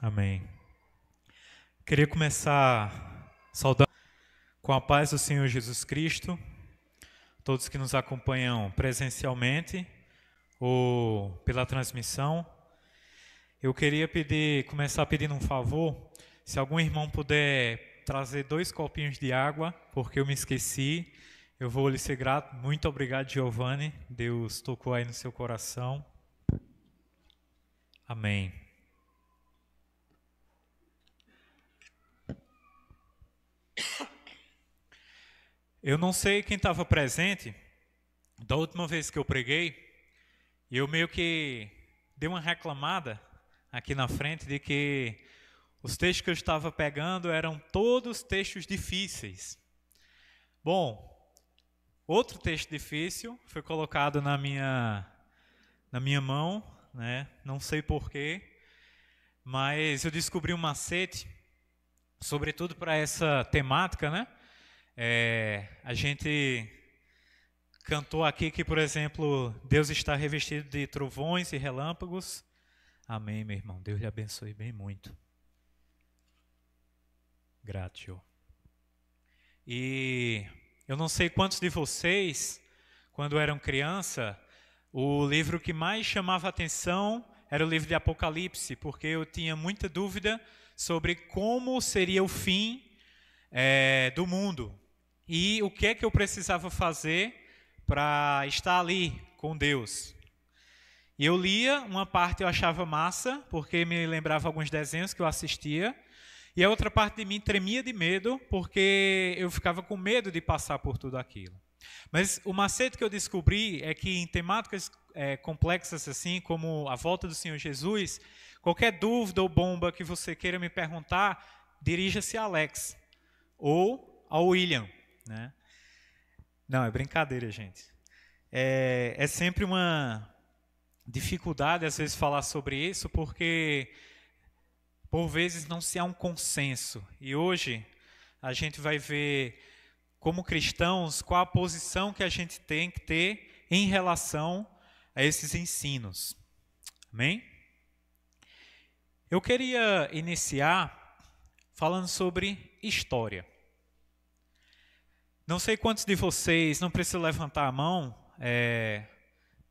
Amém. Queria começar saudando com a paz do Senhor Jesus Cristo, todos que nos acompanham presencialmente ou pela transmissão. Eu queria começar pedindo um favor, se algum irmão puder trazer 2 copinhos de água, porque eu me esqueci, eu vou lhe ser grato. Muito obrigado, Giovanni, Deus tocou aí no seu coração. Amém. Eu não sei quem estava presente da última vez que eu preguei, e eu meio que dei uma reclamada aqui na frente de que os textos que eu estava pegando eram todos textos difíceis. Bom, outro texto difícil foi colocado na minha mão, né? Não sei porquê, mas eu descobri um macete, sobretudo para essa temática, né? A gente cantou aqui que, por exemplo, Deus está revestido de trovões e relâmpagos. Amém, meu irmão. Deus lhe abençoe bem muito. Gratio. E eu não sei quantos de vocês, quando eram criança, o livro que mais chamava atenção era o livro de Apocalipse, porque eu tinha muita dúvida sobre como seria o fim do mundo. E o que é que eu precisava fazer para estar ali com Deus. E eu lia, uma parte eu achava massa, porque me lembrava alguns desenhos que eu assistia, e a outra parte de mim tremia de medo, porque eu ficava com medo de passar por tudo aquilo. Mas o macete que eu descobri é que em temáticas complexas assim, como a volta do Senhor Jesus, qualquer dúvida ou bomba que você queira me perguntar, dirija-se a Alex ou ao William, né? Não, é brincadeira, gente. É sempre uma dificuldade, às vezes, falar sobre isso, porque, por vezes, não se há um consenso. E hoje, a gente vai ver, como cristãos, qual a posição que a gente tem que ter em relação a esses ensinos. Amém? Eu queria iniciar falando sobre história. Não sei quantos de vocês, não precisa levantar a mão,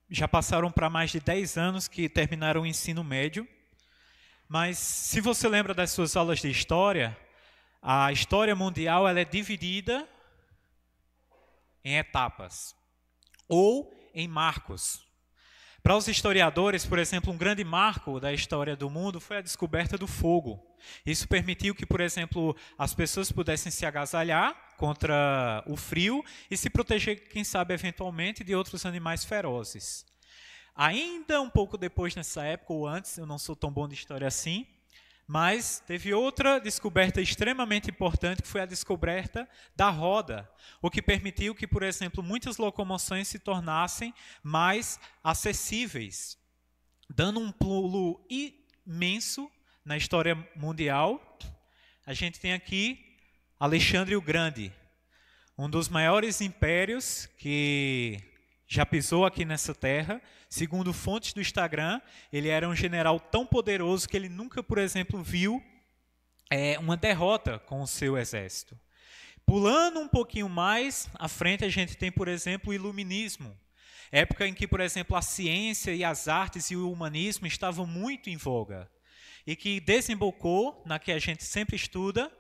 já passaram para mais de 10 anos que terminaram o ensino médio, mas se você lembra das suas aulas de história, a história mundial ela é dividida em etapas ou em marcos. Para os historiadores, por exemplo, um grande marco da história do mundo foi a descoberta do fogo. Isso permitiu que, por exemplo, as pessoas pudessem se agasalhar contra o frio e se proteger, quem sabe, eventualmente, de outros animais ferozes. Ainda um pouco depois, nessa época, ou antes, eu não sou tão bom de história assim, mas teve outra descoberta extremamente importante, que foi a descoberta da roda, o que permitiu que, por exemplo, muitas locomoções se tornassem mais acessíveis, dando um pulo imenso na história mundial. A gente tem aqui Alexandre o Grande, um dos maiores impérios que já pisou aqui nessa terra. Segundo fontes do Instagram, ele era um general tão poderoso que ele nunca, por exemplo, viu uma derrota com o seu exército. Pulando um pouquinho mais à frente, a gente tem, por exemplo, o Iluminismo. Época em que, por exemplo, a ciência e as artes e o humanismo estavam muito em voga. E que desembocou na que a gente sempre estuda,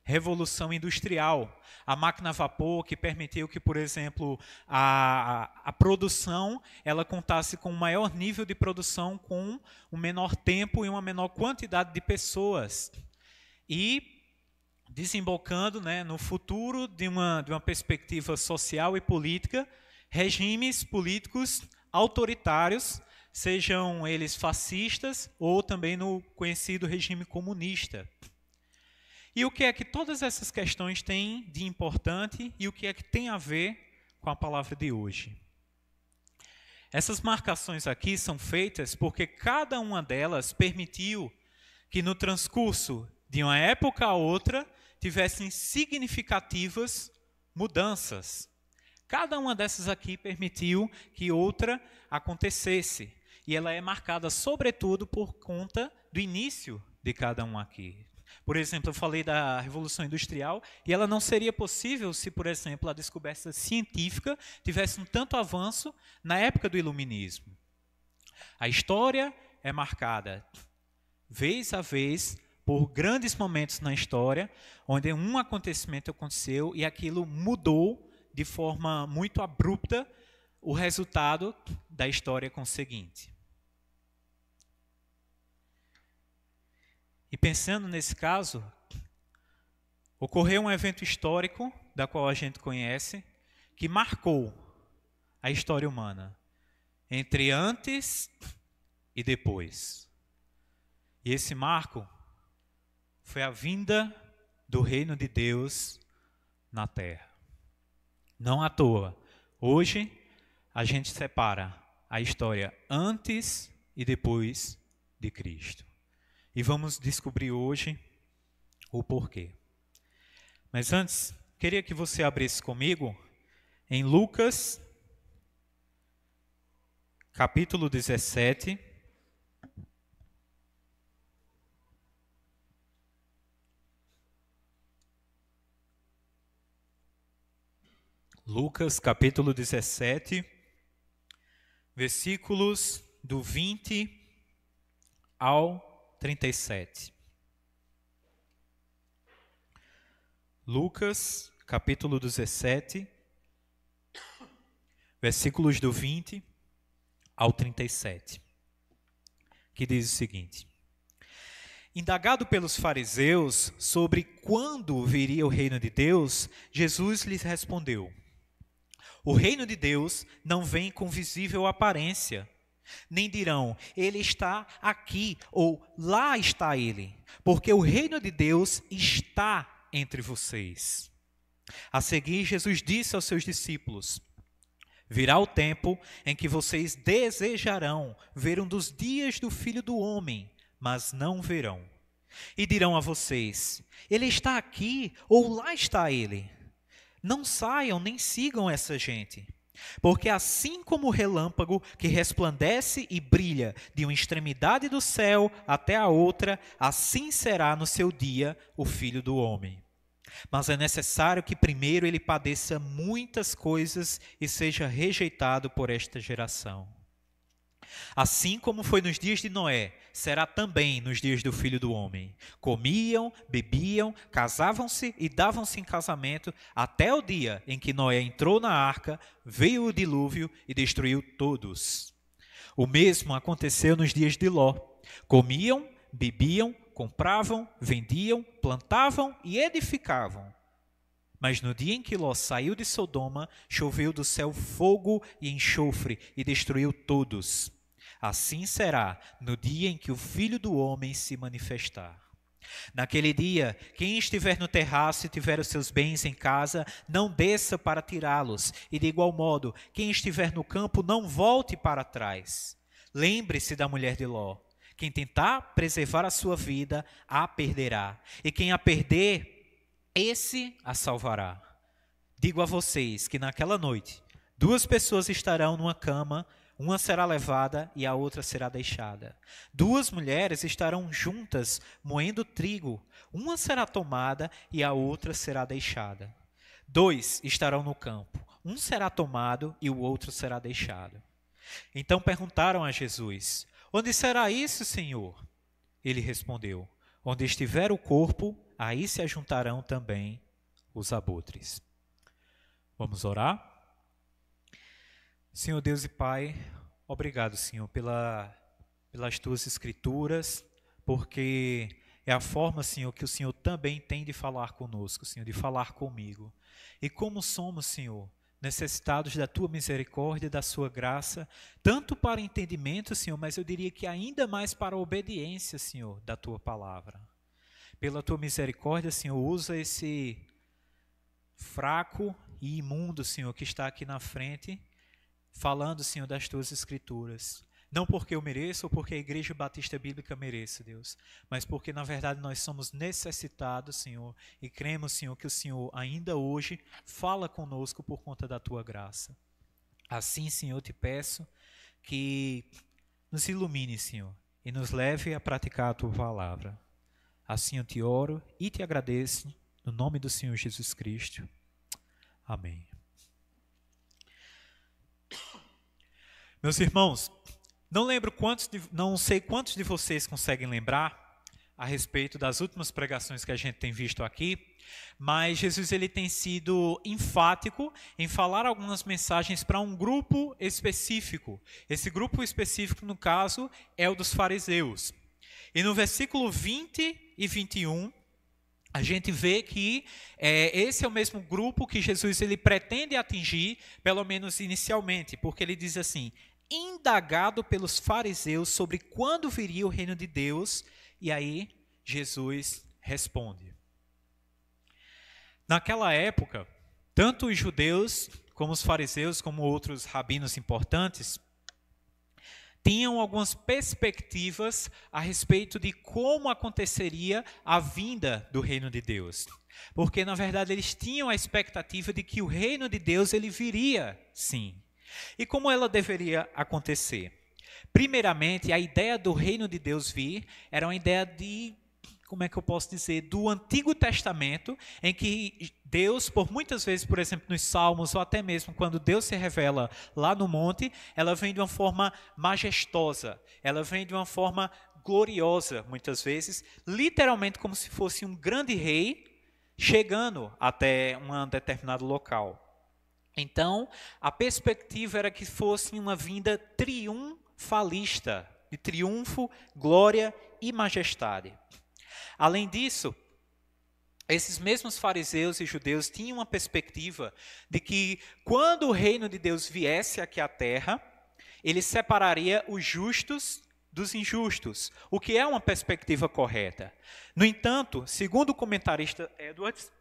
Revolução Industrial, a máquina a vapor que permitiu que, por exemplo, a produção ela contasse com um maior nível de produção com um menor tempo e uma menor quantidade de pessoas. E desembocando, né, no futuro de uma perspectiva social e política, regimes políticos autoritários, sejam eles fascistas ou também no conhecido regime comunista. E o que é que todas essas questões têm de importante e o que é que tem a ver com a palavra de hoje? Essas marcações aqui são feitas porque cada uma delas permitiu que no transcurso de uma época a outra tivessem significativas mudanças. Cada uma dessas aqui permitiu que outra acontecesse. E ela é marcada sobretudo por conta do início de cada um aqui. Por exemplo, eu falei da Revolução Industrial e ela não seria possível se, por exemplo, a descoberta científica tivesse um tanto avanço na época do Iluminismo. A história é marcada, vez a vez, por grandes momentos na história, onde um acontecimento aconteceu e aquilo mudou de forma muito abrupta o resultado da história conseguinte. E pensando nesse caso, ocorreu um evento histórico, da qual a gente conhece, que marcou a história humana, entre antes e depois. E esse marco foi a vinda do reino de Deus na terra. Não à toa, hoje a gente separa a história antes e depois de Cristo. E vamos descobrir hoje o porquê. Mas antes, queria que você abrisse comigo em Lucas, capítulo 17. Lucas, capítulo 17, versículos do 20 ao 37. Lucas, capítulo 17, versículos do 20 ao 37, que diz o seguinte: Indagado pelos fariseus sobre quando viria o reino de Deus, Jesus lhes respondeu: O reino de Deus não vem com visível aparência, nem dirão, ele está aqui ou lá está ele, porque o reino de Deus está entre vocês. A seguir, Jesus disse aos seus discípulos: Virá o tempo em que vocês desejarão ver um dos dias do Filho do Homem, mas não verão. E dirão a vocês: ele está aqui ou lá está ele. Não saiam nem sigam essa gente. Porque assim como o relâmpago que resplandece e brilha de uma extremidade do céu até a outra, assim será no seu dia o Filho do Homem. Mas é necessário que primeiro ele padeça muitas coisas e seja rejeitado por esta geração. Assim como foi nos dias de Noé, será também nos dias do Filho do Homem. Comiam, bebiam, casavam-se e davam-se em casamento, até o dia em que Noé entrou na arca, veio o dilúvio e destruiu todos. O mesmo aconteceu nos dias de Ló. Comiam, bebiam, compravam, vendiam, plantavam e edificavam. Mas no dia em que Ló saiu de Sodoma, choveu do céu fogo e enxofre e destruiu todos. Assim será no dia em que o Filho do Homem se manifestar. Naquele dia, quem estiver no terraço e tiver os seus bens em casa, não desça para tirá-los. E de igual modo, quem estiver no campo, não volte para trás. Lembre-se da mulher de Ló. Quem tentar preservar a sua vida, a perderá. E quem a perder, esse a salvará. Digo a vocês que naquela noite, 2 pessoas estarão numa cama, uma será levada e a outra será deixada. 2 mulheres estarão juntas moendo trigo, uma será tomada e a outra será deixada. 2 estarão no campo, um será tomado e o outro será deixado. Então perguntaram a Jesus: Onde será isso, Senhor? Ele respondeu: Onde estiver o corpo, aí se ajuntarão também os abutres. Vamos orar? Senhor Deus e Pai, obrigado, Senhor, pelas Tuas Escrituras, porque é a forma, Senhor, que o Senhor também tem de falar conosco, Senhor, de falar comigo. E como somos, Senhor, necessitados da Tua misericórdia e da Sua graça, tanto para entendimento, Senhor, mas eu diria que ainda mais para a obediência, Senhor, da Tua palavra. Pela Tua misericórdia, Senhor, usa esse fraco e imundo, Senhor, que está aqui na frente, falando, Senhor, das Tuas Escrituras. Não porque eu mereço ou porque a Igreja Batista Bíblica mereça, Deus, mas porque, na verdade, nós somos necessitados, Senhor, e cremos, Senhor, que o Senhor ainda hoje fala conosco por conta da Tua graça. Assim, Senhor, eu te peço que nos ilumine, Senhor, e nos leve a praticar a Tua palavra. Assim eu te oro e te agradeço, no nome do Senhor Jesus Cristo. Amém. Meus irmãos, não sei quantos de vocês conseguem lembrar a respeito das últimas pregações que a gente tem visto aqui, mas Jesus ele tem sido enfático em falar algumas mensagens para um grupo específico. Esse grupo específico, no caso, é o dos fariseus. E no versículo 20 e 21, a gente vê que esse é o mesmo grupo que Jesus ele pretende atingir, pelo menos inicialmente, porque ele diz assim: indagado pelos fariseus sobre quando viria o reino de Deus. E aí Jesus responde. Naquela época, tanto os judeus como os fariseus, como outros rabinos importantes, tinham algumas perspectivas a respeito de como aconteceria a vinda do reino de Deus. Porque, na verdade, eles tinham a expectativa de que o reino de Deus ele viria, sim. E como ela deveria acontecer? Primeiramente, a ideia do reino de Deus vir era uma ideia de, como é que eu posso dizer, do Antigo Testamento, em que Deus, por muitas vezes, por exemplo, nos Salmos, ou até mesmo quando Deus se revela lá no monte, ela vem de uma forma majestosa, ela vem de uma forma gloriosa, muitas vezes, literalmente como se fosse um grande rei chegando até um determinado local. Então, a perspectiva era que fosse uma vinda triunfalista, de triunfo, glória e majestade. Além disso, esses mesmos fariseus e judeus tinham uma perspectiva de que quando o reino de Deus viesse aqui à terra, ele separaria os justos dos injustos, o que é uma perspectiva correta. No entanto, segundo o comentarista Edwards,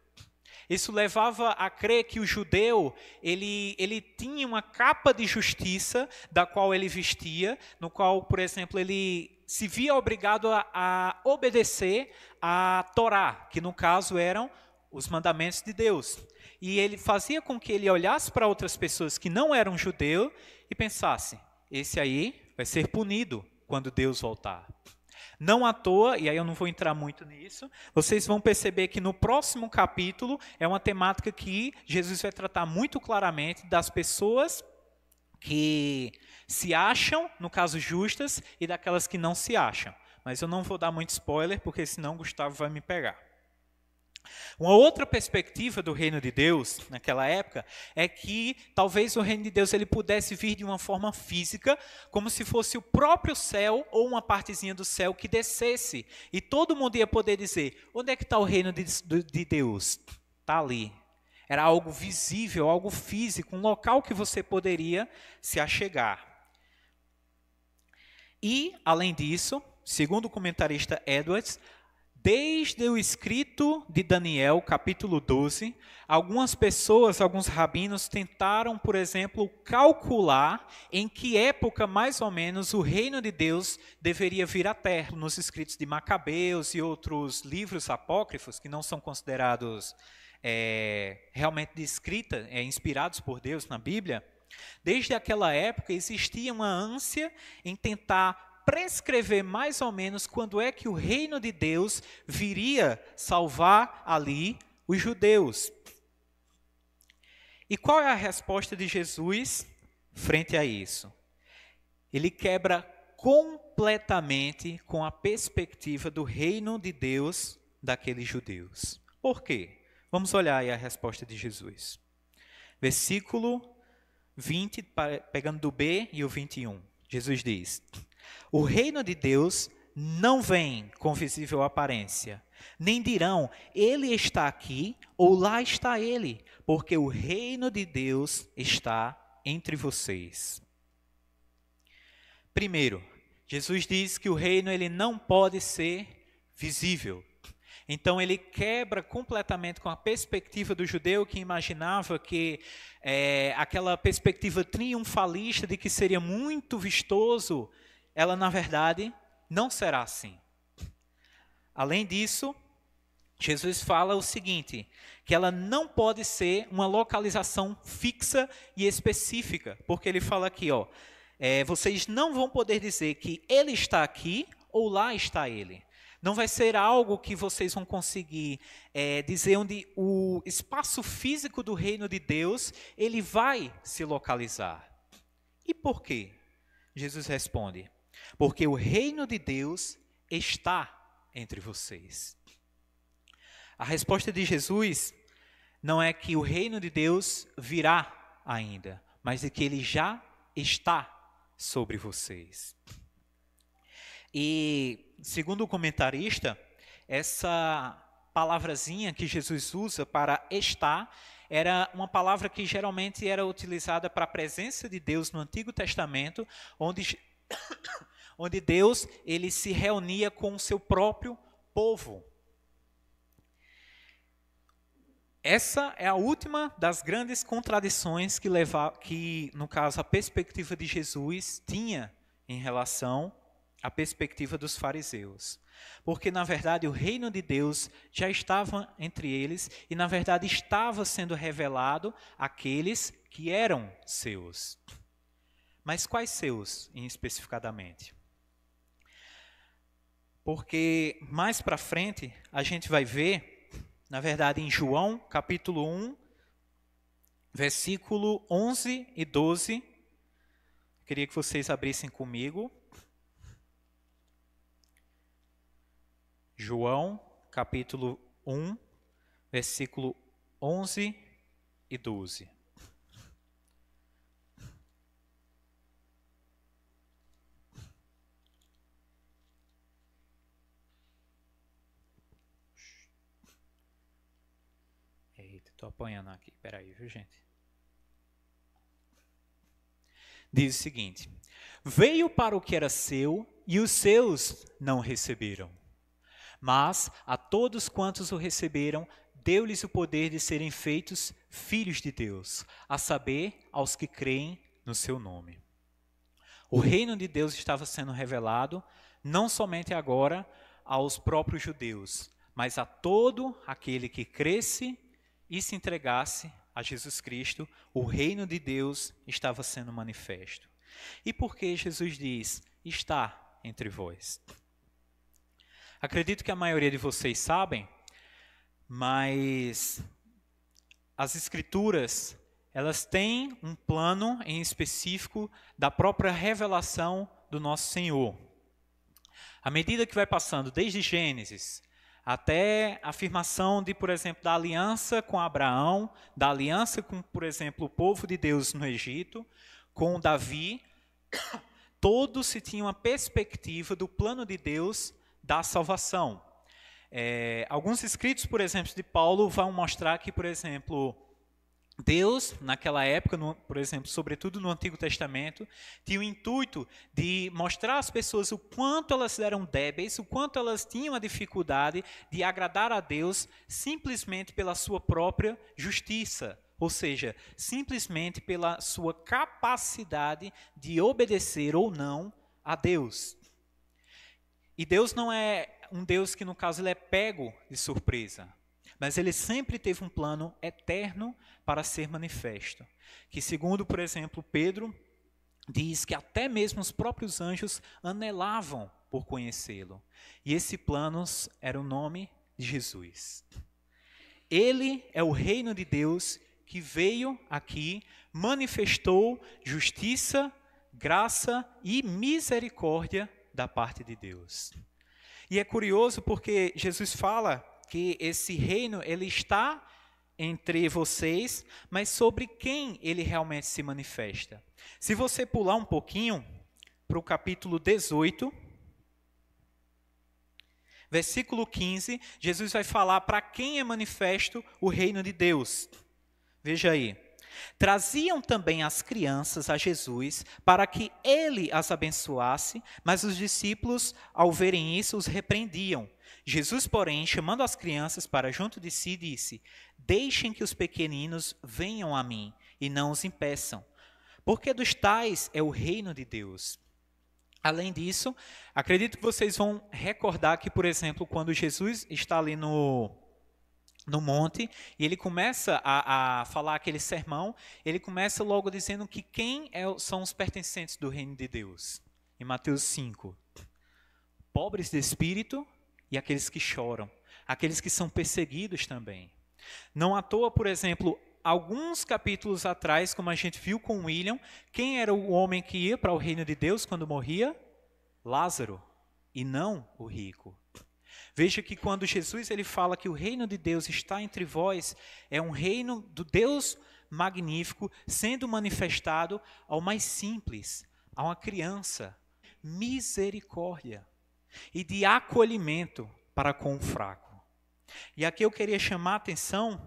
isso levava a crer que o judeu ele tinha uma capa de justiça da qual ele vestia, no qual, por exemplo, ele se via obrigado a obedecer a Torá, que no caso eram os mandamentos de Deus. E ele fazia com que ele olhasse para outras pessoas que não eram judeu e pensasse: esse aí vai ser punido quando Deus voltar. Não à toa, e aí eu não vou entrar muito nisso, vocês vão perceber que no próximo capítulo é uma temática que Jesus vai tratar muito claramente das pessoas que se acham, no caso, justas, e daquelas que não se acham. Mas eu não vou dar muito spoiler, porque senão o Gustavo vai me pegar. Uma outra perspectiva do reino de Deus, naquela época, é que talvez o reino de Deus ele pudesse vir de uma forma física, como se fosse o próprio céu ou uma partezinha do céu que descesse. E todo mundo ia poder dizer: onde é que está o reino de Deus? Está ali. Era algo visível, algo físico, um local que você poderia se achegar. E, além disso, segundo o comentarista Edwards, desde o escrito de Daniel, capítulo 12, algumas pessoas, alguns rabinos tentaram, por exemplo, calcular em que época, mais ou menos, o reino de Deus deveria vir à terra. Nos escritos de Macabeus e outros livros apócrifos, que não são considerados realmente de escrita, inspirados por Deus na Bíblia, desde aquela época existia uma ânsia em tentar prescrever mais ou menos quando é que o reino de Deus viria salvar ali os judeus. E qual é a resposta de Jesus frente a isso? Ele quebra completamente com a perspectiva do reino de Deus daqueles judeus. Por quê? Vamos olhar aí a resposta de Jesus. Versículo 20, pegando do B e o 21. Jesus diz: o reino de Deus não vem com visível aparência, nem dirão, ele está aqui ou lá está ele, porque o reino de Deus está entre vocês. Primeiro, Jesus diz que o reino ele não pode ser visível. Então ele quebra completamente com a perspectiva do judeu que imaginava que aquela perspectiva triunfalista de que seria muito vistoso, ela na verdade não será assim. Além disso, Jesus fala o seguinte, que ela não pode ser uma localização fixa e específica, porque ele fala aqui, vocês não vão poder dizer que ele está aqui ou lá está ele. Não vai ser algo que vocês vão conseguir dizer onde o espaço físico do reino de Deus ele vai se localizar. E por quê? Jesus responde: porque o reino de Deus está entre vocês. A resposta de Jesus não é que o reino de Deus virá ainda, mas de que ele já está sobre vocês. E, segundo o comentarista, essa palavrazinha que Jesus usa para estar era uma palavra que geralmente era utilizada para a presença de Deus no Antigo Testamento, onde Deus ele se reunia com o seu próprio povo. Essa é a última das grandes contradições que, no caso, a perspectiva de Jesus tinha em relação à perspectiva dos fariseus. Porque, na verdade, o reino de Deus já estava entre eles e, na verdade, estava sendo revelado àqueles que eram seus. Mas quais seus, especificadamente? Porque, mais para frente, a gente vai ver, na verdade, em João, capítulo 1, versículo 11 e 12. Queria que vocês abrissem comigo. João, capítulo 1, versículo 11 e 12. Eita, estou apanhando aqui. Espera aí, viu, gente? Diz o seguinte: veio para o que era seu e os seus não receberam. Mas a todos quantos o receberam, deu-lhes o poder de serem feitos filhos de Deus, a saber, aos que creem no seu nome. O reino de Deus estava sendo revelado, não somente agora aos próprios judeus, mas a todo aquele que cresce e se entregasse a Jesus Cristo. O reino de Deus estava sendo manifesto. E por que Jesus diz, está entre vós? Acredito que a maioria de vocês sabem, mas as Escrituras, elas têm um plano em específico da própria revelação do nosso Senhor. À medida que vai passando, desde Gênesis até a afirmação de, por exemplo, da aliança com Abraão, da aliança com, por exemplo, o povo de Deus no Egito, com Davi, todos se tinham uma perspectiva do plano de Deus da salvação. Alguns escritos, por exemplo, de Paulo vão mostrar que, por exemplo, Deus, naquela época, por exemplo, sobretudo no Antigo Testamento, tinha o intuito de mostrar às pessoas o quanto elas eram débeis, o quanto elas tinham a dificuldade de agradar a Deus simplesmente pela sua própria justiça, ou seja, simplesmente pela sua capacidade de obedecer ou não a Deus. E Deus não é um Deus que, no caso, ele é pego de surpresa. Mas ele sempre teve um plano eterno para ser manifesto. Que, segundo, por exemplo, Pedro, diz que até mesmo os próprios anjos anelavam por conhecê-lo. E esse plano era o nome de Jesus. Ele é o reino de Deus que veio aqui, manifestou justiça, graça e misericórdia da parte de Deus. E é curioso porque Jesus fala que esse reino ele está entre vocês, mas sobre quem ele realmente se manifesta. Se você pular um pouquinho para o capítulo 18, versículo 15, Jesus vai falar para quem é manifesto o reino de Deus. Veja aí. Traziam também as crianças a Jesus para que ele as abençoasse, mas os discípulos, ao verem isso, os repreendiam. Jesus, porém, chamando as crianças para junto de si, disse: deixem que os pequeninos venham a mim e não os impeçam, porque dos tais é o reino de Deus. Além disso, acredito que vocês vão recordar que, por exemplo, quando Jesus está ali no monte, e ele começa a falar aquele sermão, ele começa logo dizendo que quem são os pertencentes do reino de Deus. Em Mateus 5. Pobres de espírito e aqueles que choram, aqueles que são perseguidos também. Não à toa, por exemplo, alguns capítulos atrás, como a gente viu com William, quem era o homem que ia para o reino de Deus quando morria? Lázaro, e não o rico. Veja que quando Jesus ele fala que o reino de Deus está entre vós, é um reino do Deus magnífico sendo manifestado ao mais simples, a uma criança. Misericórdia e de acolhimento para com o fraco. E aqui eu queria chamar a atenção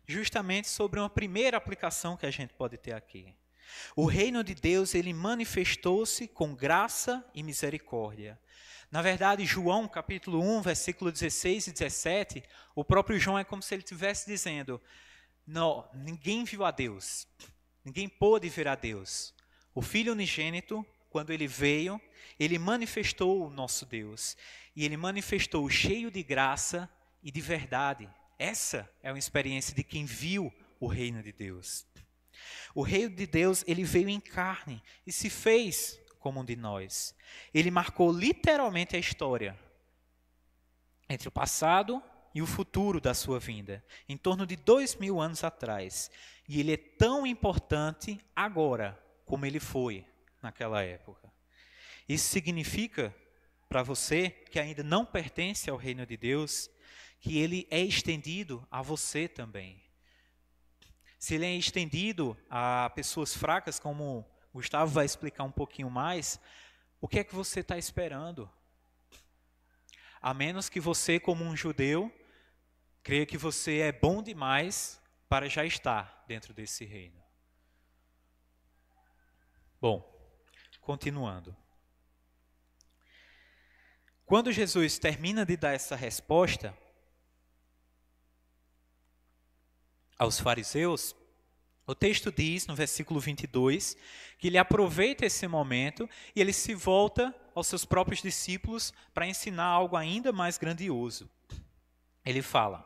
justamente sobre uma primeira aplicação que a gente pode ter aqui. O reino de Deus, ele manifestou-se com graça e misericórdia. Na verdade, João, capítulo 1, versículo 16 e 17, o próprio João é como se ele estivesse dizendo, não, ninguém viu a Deus, ninguém pôde ver a Deus. O Filho unigênito, quando ele veio, ele manifestou o nosso Deus. E ele manifestou cheio de graça e de verdade. Essa é uma experiência de quem viu o reino de Deus. O reino de Deus, ele veio em carne e se fez como um de nós. Ele marcou literalmente a história entre o passado e o futuro da sua vinda, em torno de 2000 anos atrás. E ele é tão importante agora como ele foi naquela época. Isso significa para você que ainda não pertence ao reino de Deus, que ele é estendido a você também. Se ele é estendido a pessoas fracas, como Gustavo vai explicar um pouquinho mais, o que é que você está esperando? A menos que você, como um judeu, creia que você é bom demais para já estar dentro desse reino. Bom, continuando. Quando Jesus termina de dar essa resposta aos fariseus, o texto diz, no versículo 22, que ele aproveita esse momento e ele se volta aos seus próprios discípulos para ensinar algo ainda mais grandioso. Ele fala,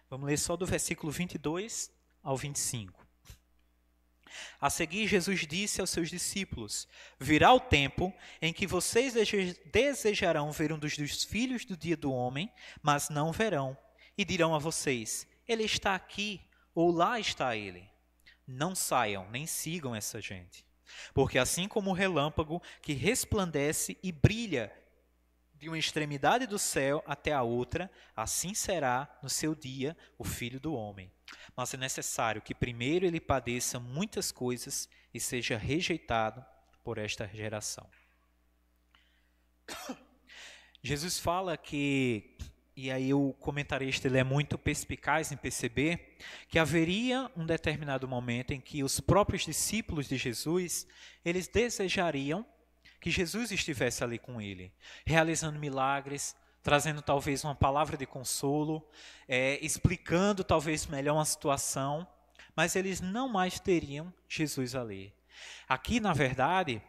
vamos ler só do versículo 22 ao 25. A seguir, Jesus disse aos seus discípulos, virá o tempo em que vocês desejarão ver um dos filhos do dia do homem, mas não verão, e dirão a vocês, ele está aqui, ou lá está ele. Não saiam, nem sigam essa gente. Porque assim como o relâmpago que resplandece e brilha de uma extremidade do céu até a outra, assim será no seu dia o Filho do Homem. Mas é necessário que primeiro ele padeça muitas coisas e seja rejeitado por esta geração. Jesus fala que, e aí o comentarista ele é muito perspicaz em perceber, que haveria um determinado momento em que os próprios discípulos de Jesus, eles desejariam que Jesus estivesse ali com ele, realizando milagres, trazendo talvez uma palavra de consolo, explicando talvez melhor uma situação, mas eles não mais teriam Jesus ali. Aqui, na verdade,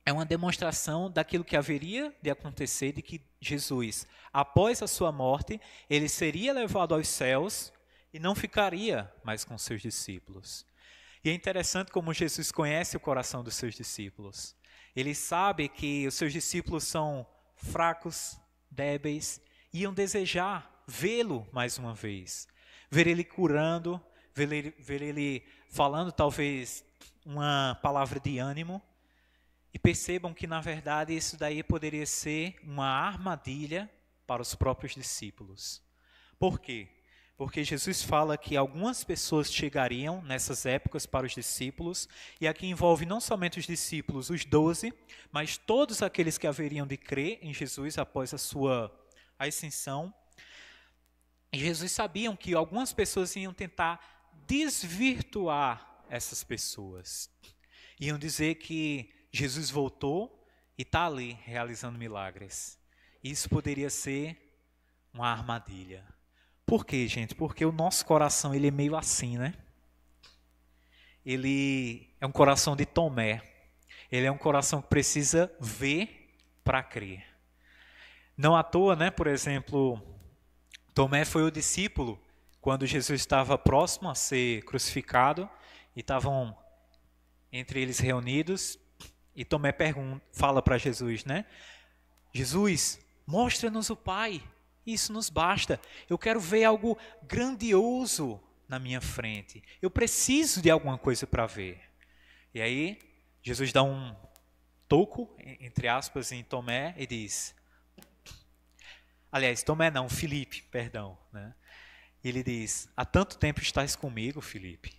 é uma demonstração daquilo que haveria de acontecer, de que Jesus, após a sua morte, ele seria levado aos céus e não ficaria mais com seus discípulos. E é interessante como Jesus conhece o coração dos seus discípulos. Ele sabe que os seus discípulos são fracos, débeis, iam desejar vê-lo mais uma vez. Ver ele curando, ver ele falando talvez uma palavra de ânimo. E percebam que, na verdade, isso daí poderia ser uma armadilha para os próprios discípulos. Por quê? Porque Jesus fala que algumas pessoas chegariam nessas épocas para os discípulos, e aqui envolve não somente os discípulos, os 12, mas todos aqueles que haveriam de crer em Jesus após a sua ascensão. E Jesus sabiam que algumas pessoas iam tentar desvirtuar essas pessoas. Iam dizer que Jesus voltou e está ali realizando milagres. Isso poderia ser uma armadilha. Por quê, gente? Porque o nosso coração ele é meio assim, né? Ele é um coração de Tomé. Ele é um coração que precisa ver para crer. Não à toa, né? Por exemplo, Tomé foi o discípulo quando Jesus estava próximo a ser crucificado e estavam entre eles reunidos. E Tomé fala para Jesus, né? Jesus, mostra-nos o Pai, isso nos basta. Eu quero ver algo grandioso na minha frente. Eu preciso de alguma coisa para ver. E aí, Jesus dá um toco, entre aspas, em Tomé e diz... Aliás, Tomé não, Filipe, perdão. Né? E ele diz, há tanto tempo estás comigo, Filipe,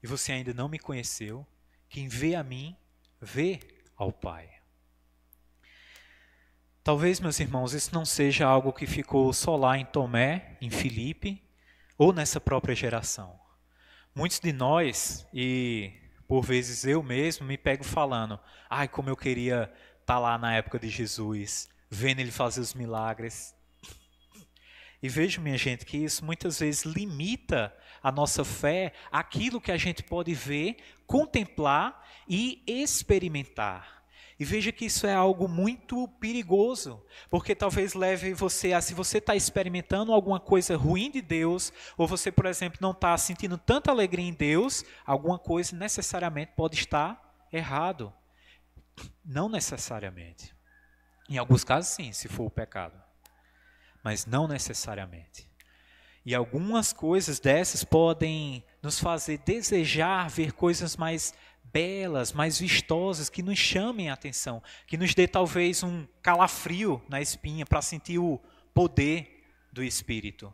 e você ainda não me conheceu. Quem vê a mim, vê ao Pai. Talvez, meus irmãos, isso não seja algo que ficou só lá em Tomé, em Filipe, ou nessa própria geração. Muitos de nós, e por vezes eu mesmo, me pego falando, ai, como eu queria estar lá na época de Jesus, vendo ele fazer os milagres. E vejo, minha gente, que isso muitas vezes limita a nossa fé àquilo que a gente pode ver, contemplar e experimentar. E veja que isso é algo muito perigoso, porque talvez leve você a, se você está experimentando alguma coisa ruim de Deus, ou você, por exemplo, não está sentindo tanta alegria em Deus, alguma coisa necessariamente pode estar errado. Não necessariamente. Em alguns casos, sim, se for o pecado. Mas não necessariamente. E algumas coisas dessas podem nos fazer desejar ver coisas mais belas, mais vistosas, que nos chamem a atenção, que nos dê talvez um calafrio na espinha para sentir o poder do Espírito.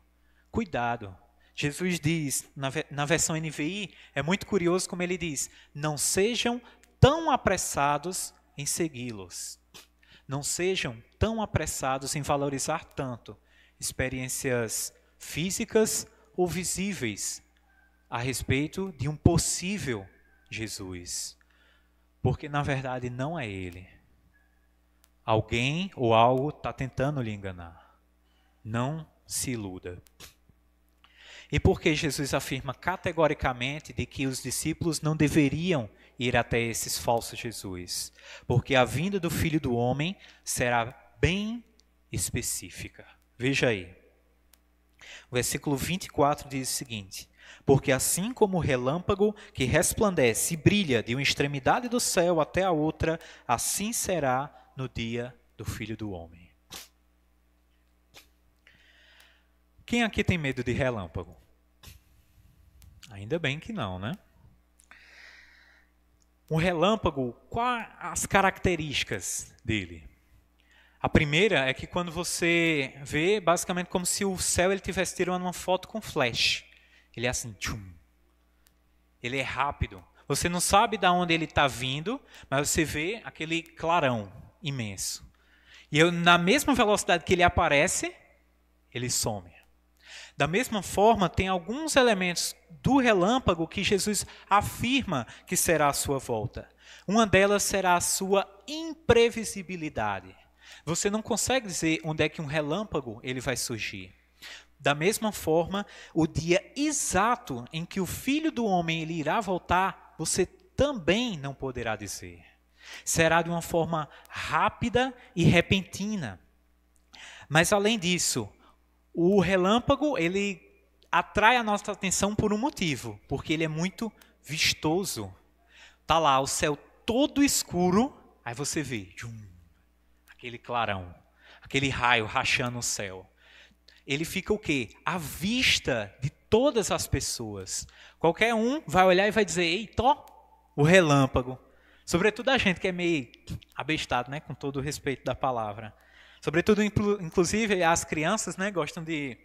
Cuidado. Jesus diz, na versão NVI, é muito curioso como ele diz, não sejam tão apressados em segui-los. Não sejam tão apressados em valorizar tanto experiências físicas ou visíveis a respeito de um possível Jesus. Porque, na verdade, não é Ele. Alguém ou algo está tentando lhe enganar. Não se iluda. E por que Jesus afirma categoricamente de que os discípulos não deveriam ir até esses falsos Jesus? Porque a vinda do Filho do Homem será bem específica. Veja aí. O versículo 24 diz o seguinte: porque assim como o relâmpago que resplandece e brilha de uma extremidade do céu até a outra, assim será no dia do Filho do Homem. Quem aqui tem medo de relâmpago? Ainda bem que não, né? Um relâmpago, quais as características dele? A primeira é que quando você vê, basicamente como se o céu ele tivesse tirando uma foto com flash. Ele é assim, tchum. Ele é rápido. Você não sabe de onde ele está vindo, mas você vê aquele clarão imenso. E na mesma velocidade que ele aparece, ele some. Da mesma forma, tem alguns elementos do relâmpago que Jesus afirma que será a sua volta. Uma delas será a sua imprevisibilidade. Você não consegue dizer onde é que um relâmpago ele vai surgir. Da mesma forma, o dia exato em que o Filho do Homem ele irá voltar, você também não poderá dizer. Será de uma forma rápida e repentina. Mas além disso, o relâmpago ele atrai a nossa atenção por um motivo, porque ele é muito vistoso. Tá lá o céu todo escuro, aí você vê aquele clarão, aquele raio rachando o céu. Ele fica o quê? À vista de todas as pessoas. Qualquer um vai olhar e vai dizer, eita, o relâmpago. Sobretudo a gente que é meio abestado, né, com todo o respeito da palavra. Sobretudo, inclusive, as crianças, né, gostam de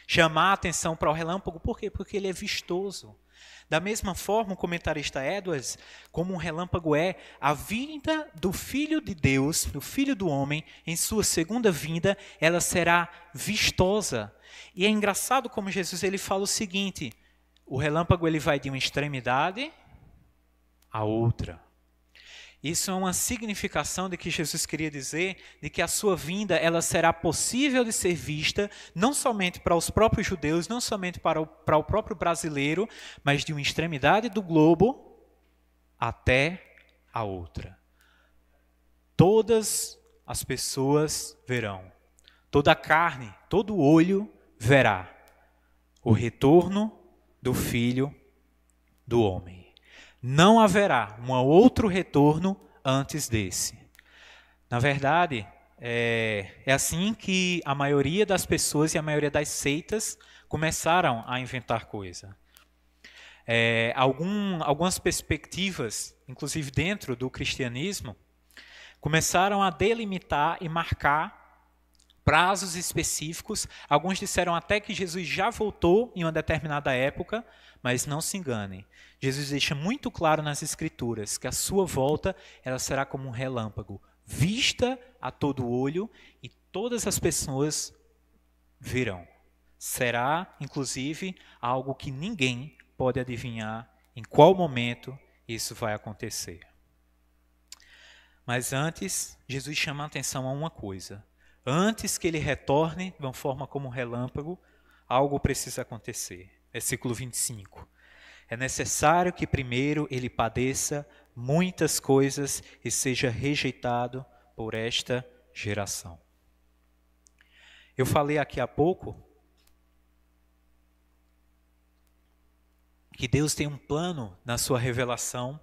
chamar a atenção para o relâmpago. Por quê? Porque ele é vistoso. Da mesma forma, o comentarista Edwards, como um relâmpago é a vinda do Filho de Deus, do Filho do Homem, em sua segunda vinda, ela será vistosa. E é engraçado como Jesus ele fala o seguinte, o relâmpago ele vai de uma extremidade à outra. Isso é uma significação de que Jesus queria dizer de que a sua vinda ela será possível de ser vista não somente para os próprios judeus, não somente para o próprio brasileiro, mas de uma extremidade do globo até a outra. Todas as pessoas verão, toda a carne, todo olho verá o retorno do Filho do Homem. Não haverá um outro retorno antes desse. Na verdade, é assim que a maioria das pessoas e a maioria das seitas começaram a inventar coisa. Algumas perspectivas, inclusive dentro do cristianismo, começaram a delimitar e marcar prazos específicos. Alguns disseram até que Jesus já voltou em uma determinada época, mas não se enganem. Jesus deixa muito claro nas Escrituras que a sua volta ela será como um relâmpago, vista a todo olho, e todas as pessoas verão. Será, inclusive, algo que ninguém pode adivinhar em qual momento isso vai acontecer. Mas antes, Jesus chama a atenção a uma coisa. Antes que ele retorne de uma forma como um relâmpago, algo precisa acontecer. Versículo 25. É necessário que primeiro ele padeça muitas coisas e seja rejeitado por esta geração. Eu falei aqui há pouco que Deus tem um plano na sua revelação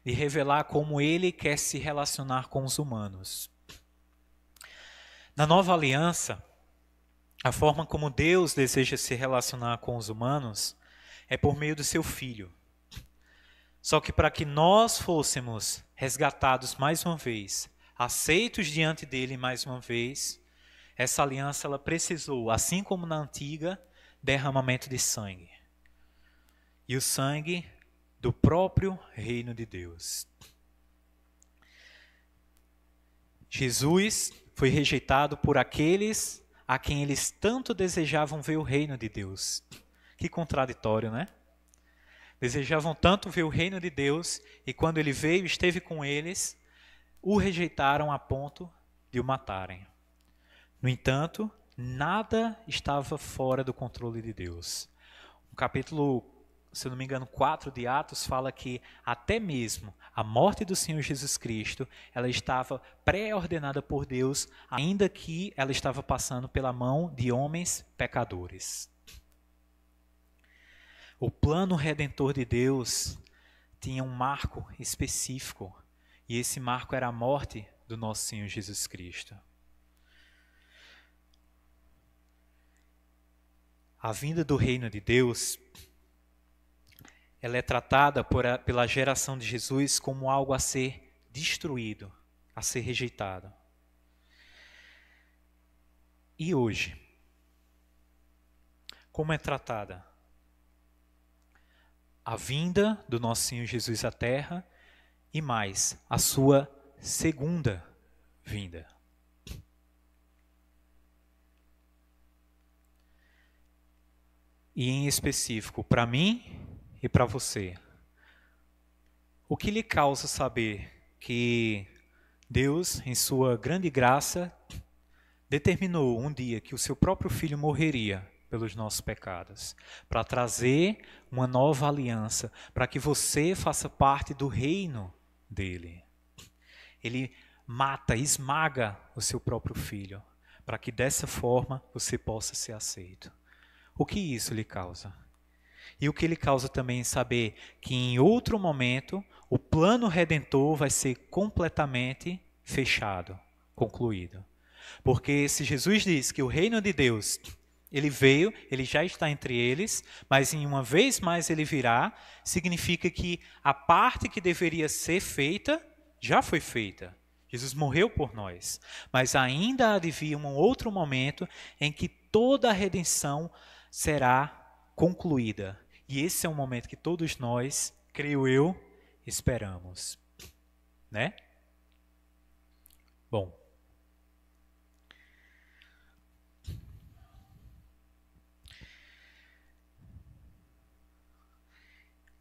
de revelar como ele quer se relacionar com os humanos. Na nova aliança, a forma como Deus deseja se relacionar com os humanos é por meio do seu Filho. Só que para que nós fôssemos resgatados mais uma vez, aceitos diante dele mais uma vez, essa aliança ela precisou, assim como na antiga, derramamento de sangue. E o sangue do próprio reino de Deus. Jesus foi rejeitado por aqueles a quem eles tanto desejavam ver o reino de Deus. Que contraditório, né? Desejavam tanto ver o reino de Deus e quando ele veio, esteve com eles, o rejeitaram a ponto de o matarem. No entanto, nada estava fora do controle de Deus. O capítulo, se eu não me engano, 4 de Atos fala que até mesmo a morte do Senhor Jesus Cristo, ela estava pré-ordenada por Deus, ainda que ela estava passando pela mão de homens pecadores. O plano redentor de Deus tinha um marco específico, e esse marco era a morte do nosso Senhor Jesus Cristo. A vinda do reino de Deus, ela é tratada pela geração de Jesus como algo a ser destruído, a ser rejeitado. E hoje, como é tratada a vinda do nosso Senhor Jesus à Terra e mais, a sua segunda vinda? E em específico, para mim e para você, o que lhe causa saber que Deus, em sua grande graça, determinou um dia que o seu próprio Filho morreria pelos nossos pecados, para trazer uma nova aliança, para que você faça parte do reino dele. Ele mata, esmaga o seu próprio Filho, para que dessa forma você possa ser aceito. O que isso lhe causa? E o que lhe causa também saber que em outro momento o plano redentor vai ser completamente fechado, concluído. Porque se Jesus diz que o reino de Deus, ele veio, ele já está entre eles, mas em uma vez mais ele virá, significa que a parte que deveria ser feita, já foi feita. Jesus morreu por nós, mas ainda há de vir um outro momento em que toda a redenção será concluída. E esse é um momento que todos nós, creio eu, esperamos. Né? Bom.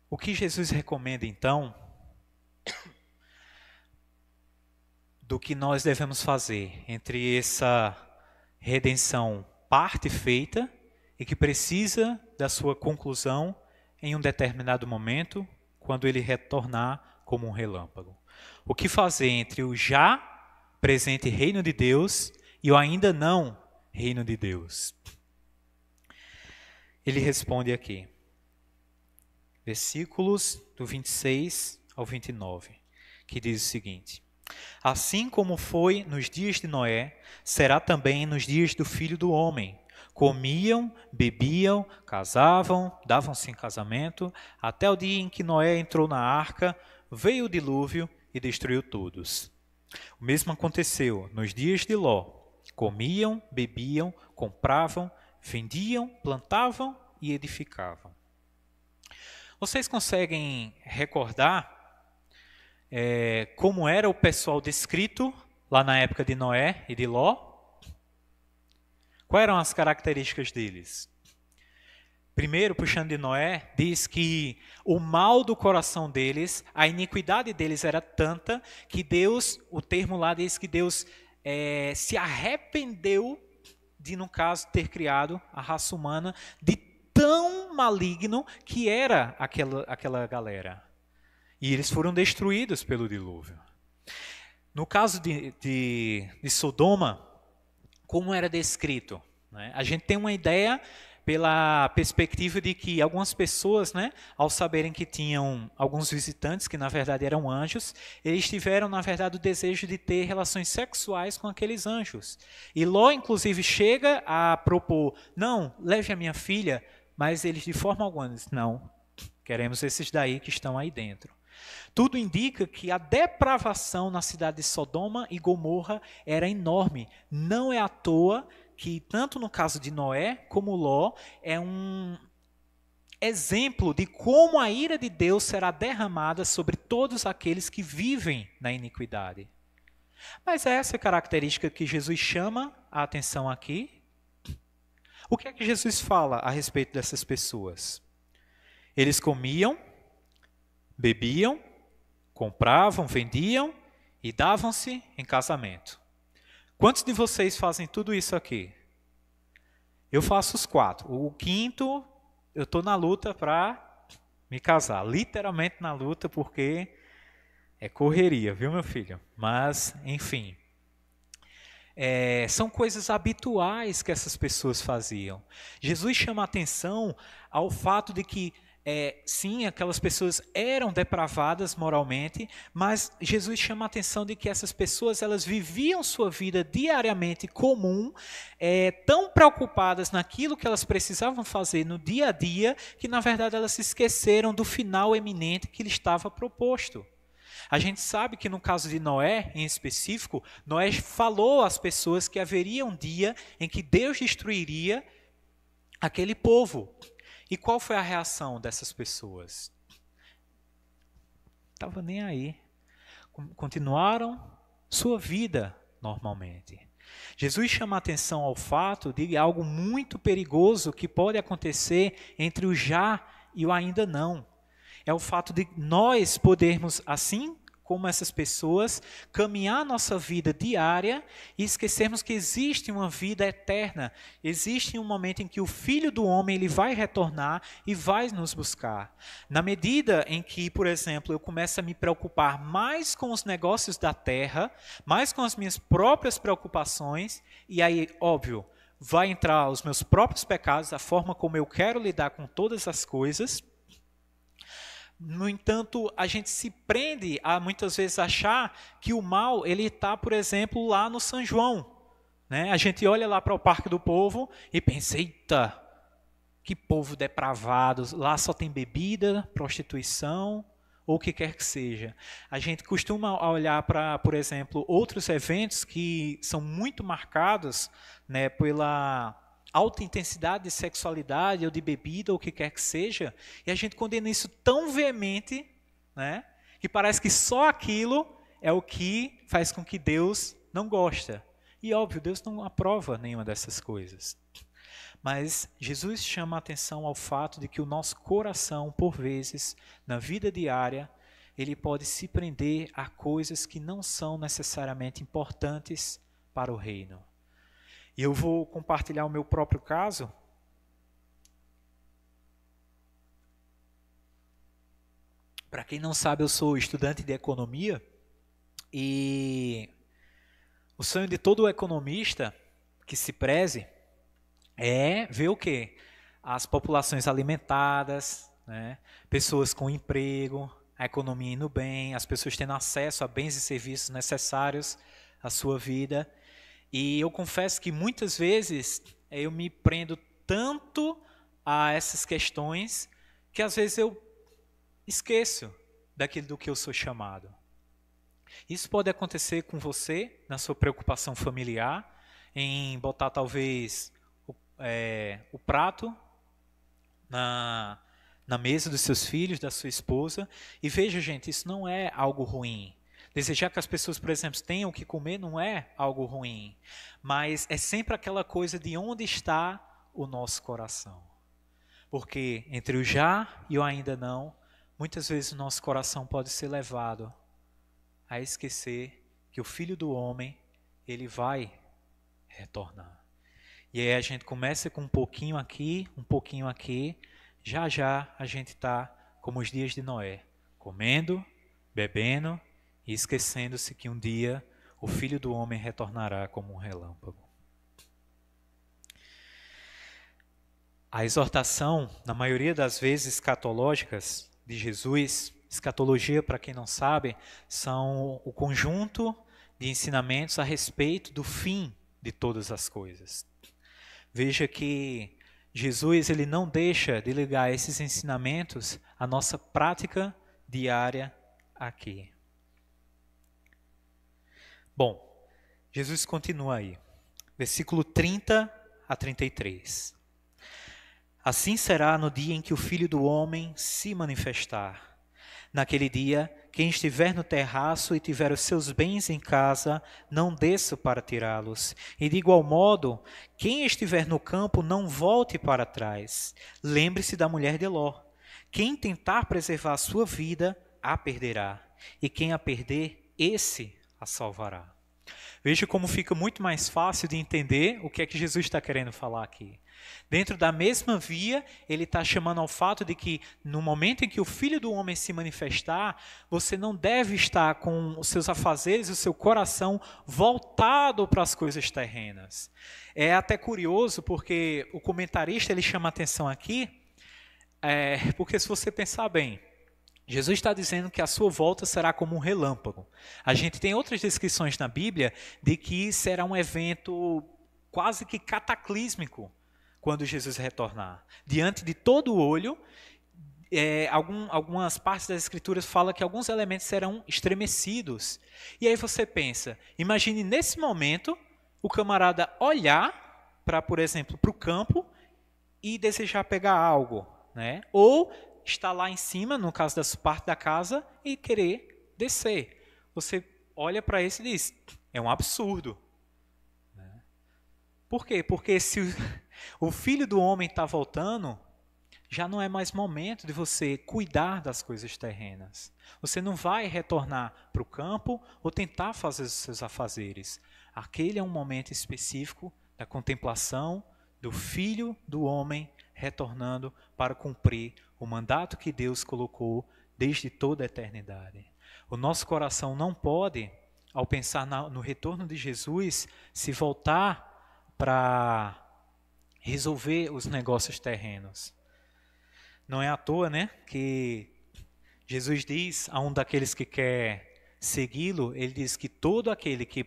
O que Jesus recomenda, então, do que nós devemos fazer entre essa redenção parte feita e que precisa da sua conclusão em um determinado momento, quando ele retornar como um relâmpago. O que fazer entre o já presente reino de Deus e o ainda não reino de Deus? Ele responde aqui, versículos do 26 ao 29. que diz o seguinte: assim como foi nos dias de Noé, será também nos dias do Filho do Homem. Comiam, bebiam, casavam, davam-se em casamento, até o dia em que Noé entrou na arca, veio o dilúvio e destruiu todos. O mesmo aconteceu nos dias de Ló. Comiam, bebiam, compravam, vendiam, plantavam e edificavam. Vocês conseguem recordar como era o pessoal descrito lá na época de Noé e de Ló? Quais eram as características deles? Primeiro, puxando de Noé, diz que o mal do coração deles, a iniquidade deles era tanta que Deus, o termo lá diz que Deus se arrependeu de, no caso, ter criado a raça humana, de tão maligno que era aquela galera. E eles foram destruídos pelo dilúvio. No caso de Sodoma, como era descrito, né? A gente tem uma ideia pela perspectiva de que algumas pessoas, né, ao saberem que tinham alguns visitantes, que na verdade eram anjos, eles tiveram, na verdade, o desejo de ter relações sexuais com aqueles anjos. E Ló, inclusive, chega a propor: não, leve a minha filha, mas eles de forma alguma dizem: não, queremos esses daí que estão aí dentro. Tudo indica que a depravação na cidade de Sodoma e Gomorra era enorme. Não é à toa que, tanto no caso de Noé como Ló, é um exemplo de como a ira de Deus será derramada sobre todos aqueles que vivem na iniquidade. Mas é essa característica que Jesus chama a atenção aqui. O que é que Jesus fala a respeito dessas pessoas? Eles comiam, bebiam, compravam, vendiam e davam-se em casamento. Quantos de vocês fazem tudo isso aqui? Eu faço os 4. O 5º, eu estou na luta para me casar. Literalmente na luta, porque é correria, viu, meu filho? Mas, enfim. São coisas habituais que essas pessoas faziam. Jesus chama a atenção ao fato de que sim, aquelas pessoas eram depravadas moralmente, mas Jesus chama a atenção de que essas pessoas elas viviam sua vida diariamente comum, tão preocupadas naquilo que elas precisavam fazer no dia a dia, que na verdade elas se esqueceram do final eminente que lhe estava proposto. A gente sabe que no caso de Noé, em específico, Noé falou às pessoas que haveria um dia em que Deus destruiria aquele povo. E qual foi a reação dessas pessoas? Estava nem aí. Continuaram sua vida normalmente. Jesus chama a atenção ao fato de algo muito perigoso que pode acontecer entre o já e o ainda não. É o fato de nós podermos, assim como essas pessoas, caminhar nossa vida diária e esquecermos que existe uma vida eterna. Existe um momento em que o Filho do Homem ele vai retornar e vai nos buscar. Na medida em que, por exemplo, eu começo a me preocupar mais com os negócios da terra, mais com as minhas próprias preocupações, e aí, óbvio, vai entrar os meus próprios pecados, a forma como eu quero lidar com todas as coisas. No entanto, a gente se prende a muitas vezes achar que o mal ele está, por exemplo, lá no São João. Né? A gente olha lá para o Parque do Povo e pensa: eita, que povo depravado, lá só tem bebida, prostituição, ou o que quer que seja. A gente costuma olhar para, por exemplo, outros eventos que são muito marcados, né, pela alta intensidade de sexualidade ou de bebida ou o que quer que seja, e a gente condena isso tão veemente, né, que parece que só aquilo é o que faz com que Deus não gosta. E óbvio, Deus não aprova nenhuma dessas coisas. Mas Jesus chama a atenção ao fato de que o nosso coração, por vezes, na vida diária, ele pode se prender a coisas que não são necessariamente importantes para o reino. E eu vou compartilhar o meu próprio caso. Para quem não sabe, eu sou estudante de economia e o sonho de todo economista que se preze é ver o quê? As populações alimentadas, né? Pessoas com emprego, a economia indo bem, as pessoas tendo acesso a bens e serviços necessários à sua vida. E eu confesso que muitas vezes eu me prendo tanto a essas questões que às vezes eu esqueço daquilo do que eu sou chamado. Isso pode acontecer com você, na sua preocupação familiar, em botar talvez o prato na mesa dos seus filhos, da sua esposa. E veja, gente, isso não é algo ruim. Desejar que as pessoas, por exemplo, tenham o que comer não é algo ruim. Mas é sempre aquela coisa de onde está o nosso coração. Porque entre o já e o ainda não, muitas vezes o nosso coração pode ser levado a esquecer que o Filho do Homem, ele vai retornar. E aí a gente começa com um pouquinho aqui, já já a gente está como os dias de Noé, comendo, bebendo e esquecendo-se que um dia o Filho do Homem retornará como um relâmpago. A exortação, na maioria das vezes escatológicas de Jesus, escatologia, para quem não sabe, são o conjunto de ensinamentos a respeito do fim de todas as coisas. Veja que Jesus ele não deixa de ligar esses ensinamentos à nossa prática diária aqui. Bom, Jesus continua aí, versículo 30 a 33. Assim será no dia em que o Filho do Homem se manifestar. Naquele dia, quem estiver no terraço e tiver os seus bens em casa, não desça para tirá-los. E de igual modo, quem estiver no campo, não volte para trás. Lembre-se da mulher de Ló. Quem tentar preservar a sua vida, a perderá. E quem a perder, esse a salvará. Veja como fica muito mais fácil de entender o que é que Jesus está querendo falar aqui. Dentro da mesma via, ele está chamando ao fato de que no momento em que o Filho do Homem se manifestar, você não deve estar com os seus afazeres, o seu coração voltado para as coisas terrenas. É até curioso porque o comentarista ele chama a atenção aqui, porque se você pensar bem, Jesus está dizendo que a sua volta será como um relâmpago. A gente tem outras descrições na Bíblia de que será um evento quase que cataclísmico quando Jesus retornar. Diante de todo o olho, algumas partes das Escrituras falam que alguns elementos serão estremecidos. E aí você pensa, imagine nesse momento o camarada olhar para, por exemplo, para o campo e desejar pegar algo, né? Ou está lá em cima, no caso da parte da casa, e querer descer. Você olha para isso e diz, é um absurdo. Por quê? Porque se o Filho do Homem está voltando, já não é mais momento de você cuidar das coisas terrenas. Você não vai retornar para o campo ou tentar fazer os seus afazeres. Aquele é um momento específico da contemplação do Filho do Homem retornando para cumprir o mandato que Deus colocou desde toda a eternidade. O nosso coração não pode, ao pensar no retorno de Jesus, se voltar para resolver os negócios terrenos. Não é à toa, né, que Jesus diz a um daqueles que quer segui-lo, ele diz que todo aquele que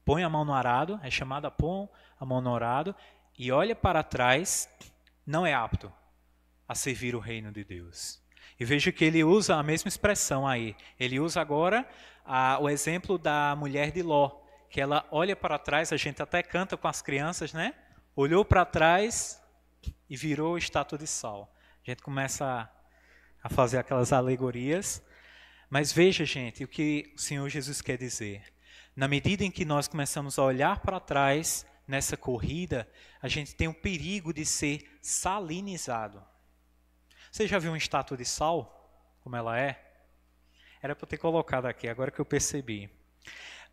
põe a mão no arado, é chamado a pôr a mão no arado, e olha para trás, não é apto a servir o reino de Deus. E veja que ele usa a mesma expressão aí. Ele usa agora o exemplo da mulher de Ló, que ela olha para trás, a gente até canta com as crianças, né? Olhou para trás e virou estátua de sal. A gente começa a fazer aquelas alegorias. Mas veja, gente, o que o Senhor Jesus quer dizer. Na medida em que nós começamos a olhar para trás, nessa corrida, a gente tem o perigo de ser salinizado. Você já viu uma estátua de sal? Como ela é? Era para eu ter colocado aqui, agora que eu percebi.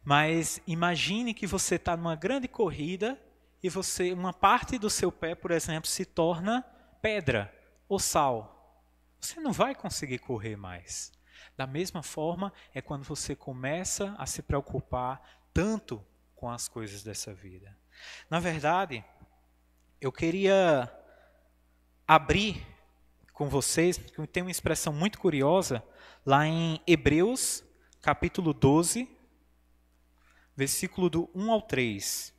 Mas imagine que você está numa grande corrida e uma parte do seu pé, por exemplo, se torna pedra ou sal. Você não vai conseguir correr mais. Da mesma forma, é quando você começa a se preocupar tanto com as coisas dessa vida. Na verdade, eu queria abrir com vocês, que tem uma expressão muito curiosa, lá em Hebreus, capítulo 12, versículo do 1 ao 3,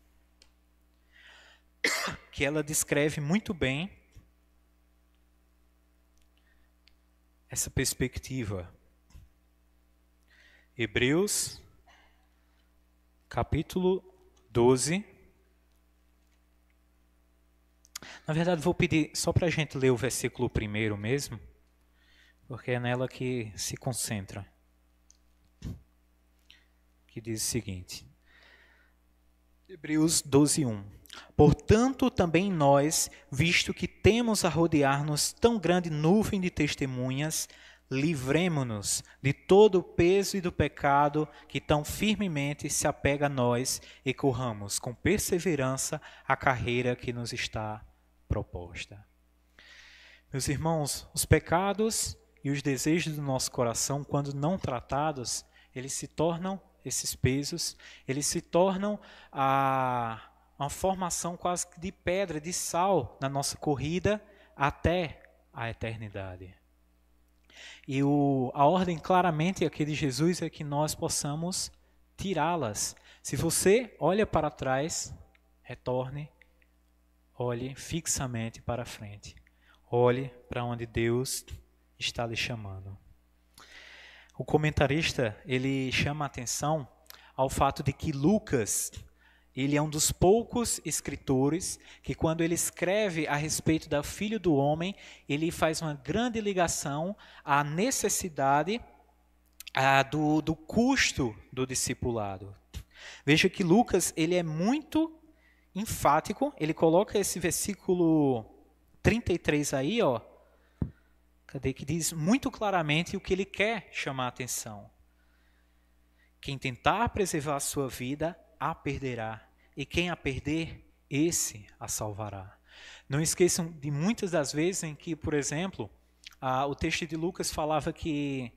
que ela descreve muito bem essa perspectiva. Hebreus, capítulo 12. Na verdade, vou pedir só para a gente ler o versículo primeiro mesmo, porque é nela que se concentra. Que diz o seguinte: Hebreus 12, 1. Portanto, também nós, visto que temos a rodear-nos tão grande nuvem de testemunhas, livremo-nos de todo o peso e do pecado que tão firmemente se apega a nós e corramos com perseverança a carreira que nos está proposta. Meus irmãos, os pecados e os desejos do nosso coração, quando não tratados, eles se tornam esses pesos, eles se tornam uma formação quase de pedra, de sal na nossa corrida até a eternidade. E a ordem claramente aqui de Jesus é que nós possamos tirá-las. Se você olha para trás, retorne, olhe fixamente para frente. Olhe para onde Deus está lhe chamando. O comentarista, ele chama a atenção ao fato de que Lucas, ele é um dos poucos escritores que, quando ele escreve a respeito do Filho do Homem, ele faz uma grande ligação à necessidade do custo do discipulado. Veja que Lucas, ele é muito enfático, ele coloca esse versículo 33 aí, ó, que diz muito claramente o que ele quer chamar a atenção. Quem tentar preservar a sua vida, a perderá. E quem a perder, esse a salvará. Não esqueçam de muitas das vezes em que, por exemplo, o texto de Lucas falava que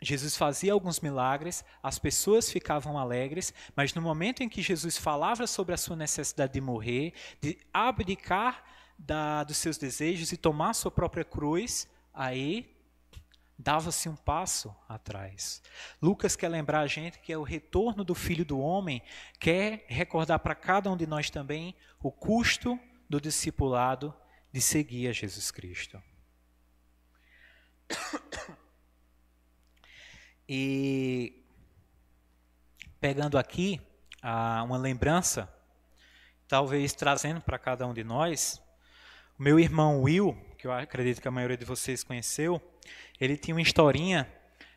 Jesus fazia alguns milagres, as pessoas ficavam alegres, mas no momento em que Jesus falava sobre a sua necessidade de morrer, de abdicar dos seus desejos e tomar sua própria cruz, aí dava-se um passo atrás. Lucas quer lembrar a gente que é o retorno do Filho do Homem, quer recordar para cada um de nós também o custo do discipulado de seguir a Jesus Cristo. E pegando aqui uma lembrança, talvez trazendo para cada um de nós, o meu irmão Will, que eu acredito que a maioria de vocês conheceu, ele tinha uma historinha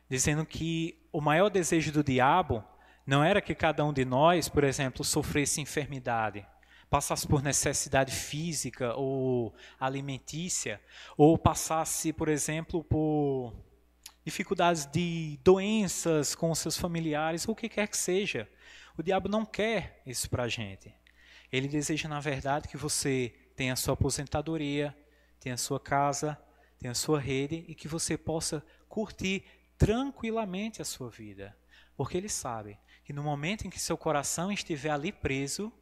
dizendo que o maior desejo do diabo não era que cada um de nós, por exemplo, sofresse enfermidade, passasse por necessidade física ou alimentícia, ou passasse, por exemplo, por dificuldades de doenças com os seus familiares, ou o que quer que seja. O diabo não quer isso para a gente. Ele deseja, na verdade, que você tenha a sua aposentadoria, tenha a sua casa, tenha a sua rede e que você possa curtir tranquilamente a sua vida. Porque ele sabe que no momento em que seu coração estiver ali preso,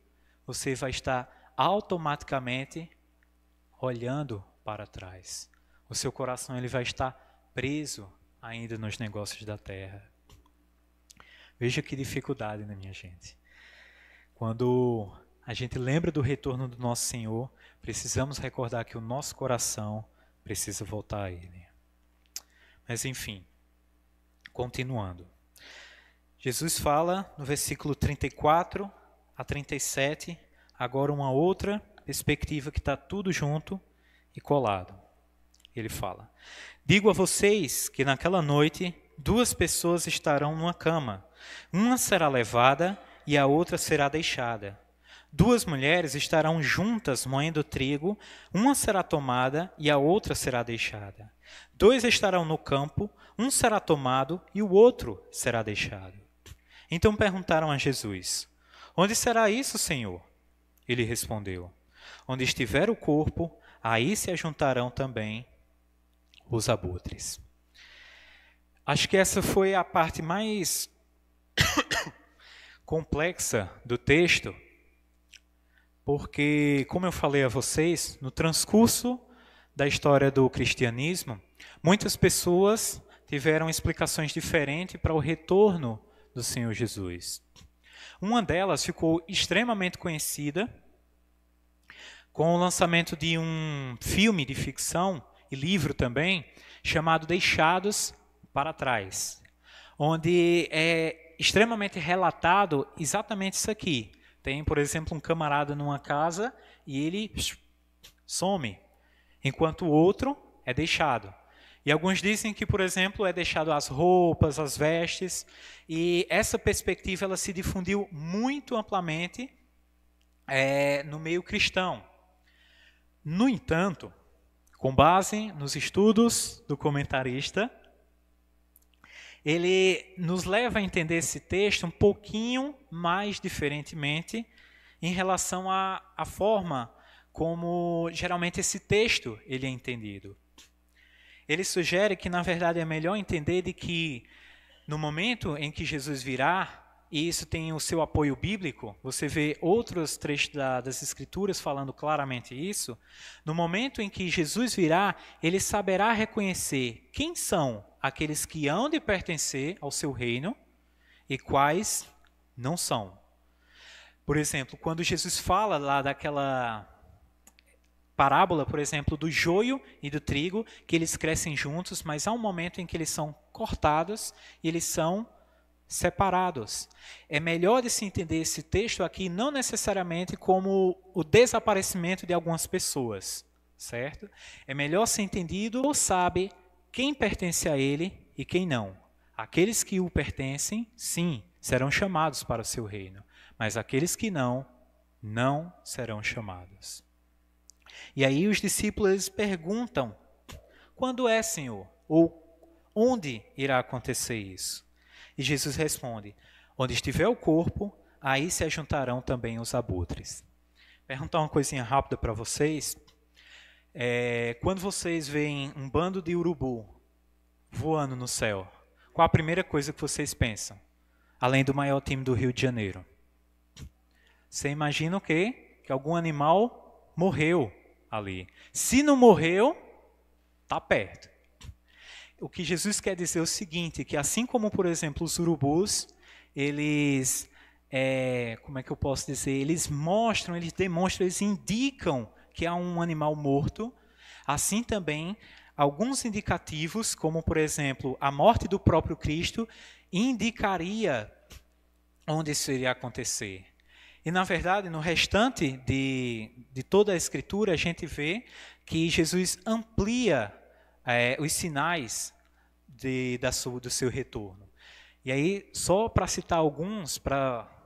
você vai estar automaticamente olhando para trás. O seu coração ele vai estar preso ainda nos negócios da terra. Veja que dificuldade, né, minha gente? Quando a gente lembra do retorno do nosso Senhor, precisamos recordar que o nosso coração precisa voltar a Ele. Mas enfim, continuando. Jesus fala no versículo 34 a 37, agora uma outra perspectiva que está tudo junto e colado. Ele fala: digo a vocês que naquela noite 2 pessoas estarão numa cama. Uma será levada e a outra será deixada. 2 mulheres estarão juntas moendo trigo, uma será tomada e a outra será deixada. 2 estarão no campo, um será tomado e o outro será deixado. Então perguntaram a Jesus: onde será isso, Senhor? Ele respondeu: onde estiver o corpo, aí se ajuntarão também os abutres. Acho que essa foi a parte mais complexa do texto, porque, como eu falei a vocês, no transcurso da história do cristianismo, muitas pessoas tiveram explicações diferentes para o retorno do Senhor Jesus. Uma delas ficou extremamente conhecida com o lançamento de um filme de ficção e livro também, chamado Deixados para Trás, onde é extremamente relatado exatamente isso aqui. Tem, por exemplo, um camarada numa casa e ele some, enquanto o outro é deixado. E alguns dizem que, por exemplo, é deixado as roupas, as vestes, e essa perspectiva ela se difundiu muito amplamente no meio cristão. No entanto, com base nos estudos do comentarista, ele nos leva a entender esse texto um pouquinho mais diferentemente em relação à forma como geralmente esse texto ele é entendido. Ele sugere que, na verdade, é melhor entender de que no momento em que Jesus virá, e isso tem o seu apoio bíblico, você vê outros trechos das Escrituras falando claramente isso, no momento em que Jesus virá, ele saberá reconhecer quem são aqueles que hão de pertencer ao seu reino e quais não são. Por exemplo, quando Jesus fala lá daquela parábola, por exemplo, do joio e do trigo, que eles crescem juntos, mas há um momento em que eles são cortados e eles são separados. É melhor de se entender esse texto aqui não necessariamente como o desaparecimento de algumas pessoas, certo? É melhor ser entendido ou sabe quem pertence a ele e quem não. Aqueles que o pertencem, sim, serão chamados para o seu reino, mas aqueles que não, não serão chamados. E aí os discípulos perguntam, quando é, Senhor? Ou onde irá acontecer isso? E Jesus responde, onde estiver o corpo, aí se ajuntarão também os abutres. Perguntar uma coisinha rápida para vocês. Quando vocês veem um bando de urubu voando no céu, qual a primeira coisa que vocês pensam? Além do maior time do Rio de Janeiro. Você imagina o quê? Que algum animal morreu ali. Se não morreu, está perto. O que Jesus quer dizer é o seguinte, que assim como, por exemplo, os urubus, eles, como é que eu posso dizer? Eles mostram, eles demonstram, eles indicam que há um animal morto. Assim também, alguns indicativos, como, por exemplo, a morte do próprio Cristo, indicaria onde isso iria acontecer. E, na verdade, no restante de toda a Escritura, a gente vê Jesus amplia os sinais do seu retorno. E aí, só para citar alguns,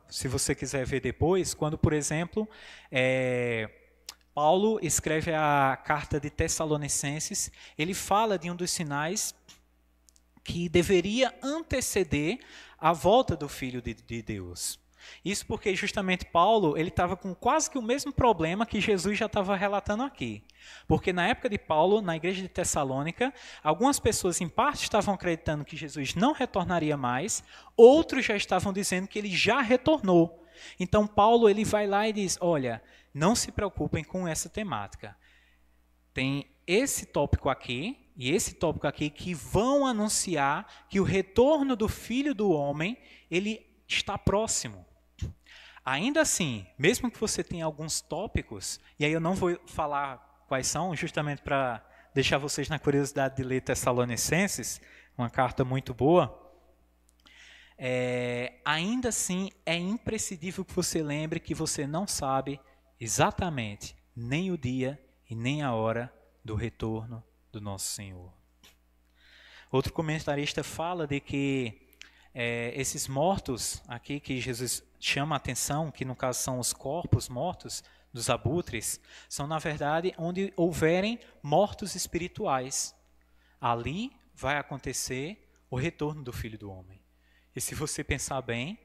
se você quiser ver depois, quando, por exemplo, Paulo escreve a carta de Tessalonicenses, ele fala de um dos sinais que deveria anteceder a volta do Filho de Deus. Isso porque justamente Paulo ele estava com quase que o mesmo problema que Jesus já estava relatando aqui. Porque na época de Paulo, na igreja de Tessalônica, algumas pessoas em parte estavam acreditando que Jesus não retornaria mais, outros já estavam dizendo que ele já retornou. Então Paulo ele vai lá e diz, olha, não se preocupem com essa temática. Tem esse tópico aqui e esse tópico aqui que vão anunciar que o retorno do Filho do Homem ele está próximo. Ainda assim, mesmo que você tenha alguns tópicos, e aí eu não vou falar quais são, justamente para deixar vocês na curiosidade de ler Tessalonicenses, uma carta muito boa, ainda assim é imprescindível que você lembre que você não sabe exatamente nem o dia e nem a hora do retorno do nosso Senhor. Outro comentarista fala de que esses mortos aqui que Jesus chama a atenção, que no caso são os corpos mortos dos abutres, são na verdade onde houverem mortos espirituais. Ali vai acontecer o retorno do Filho do Homem. E se você pensar bem,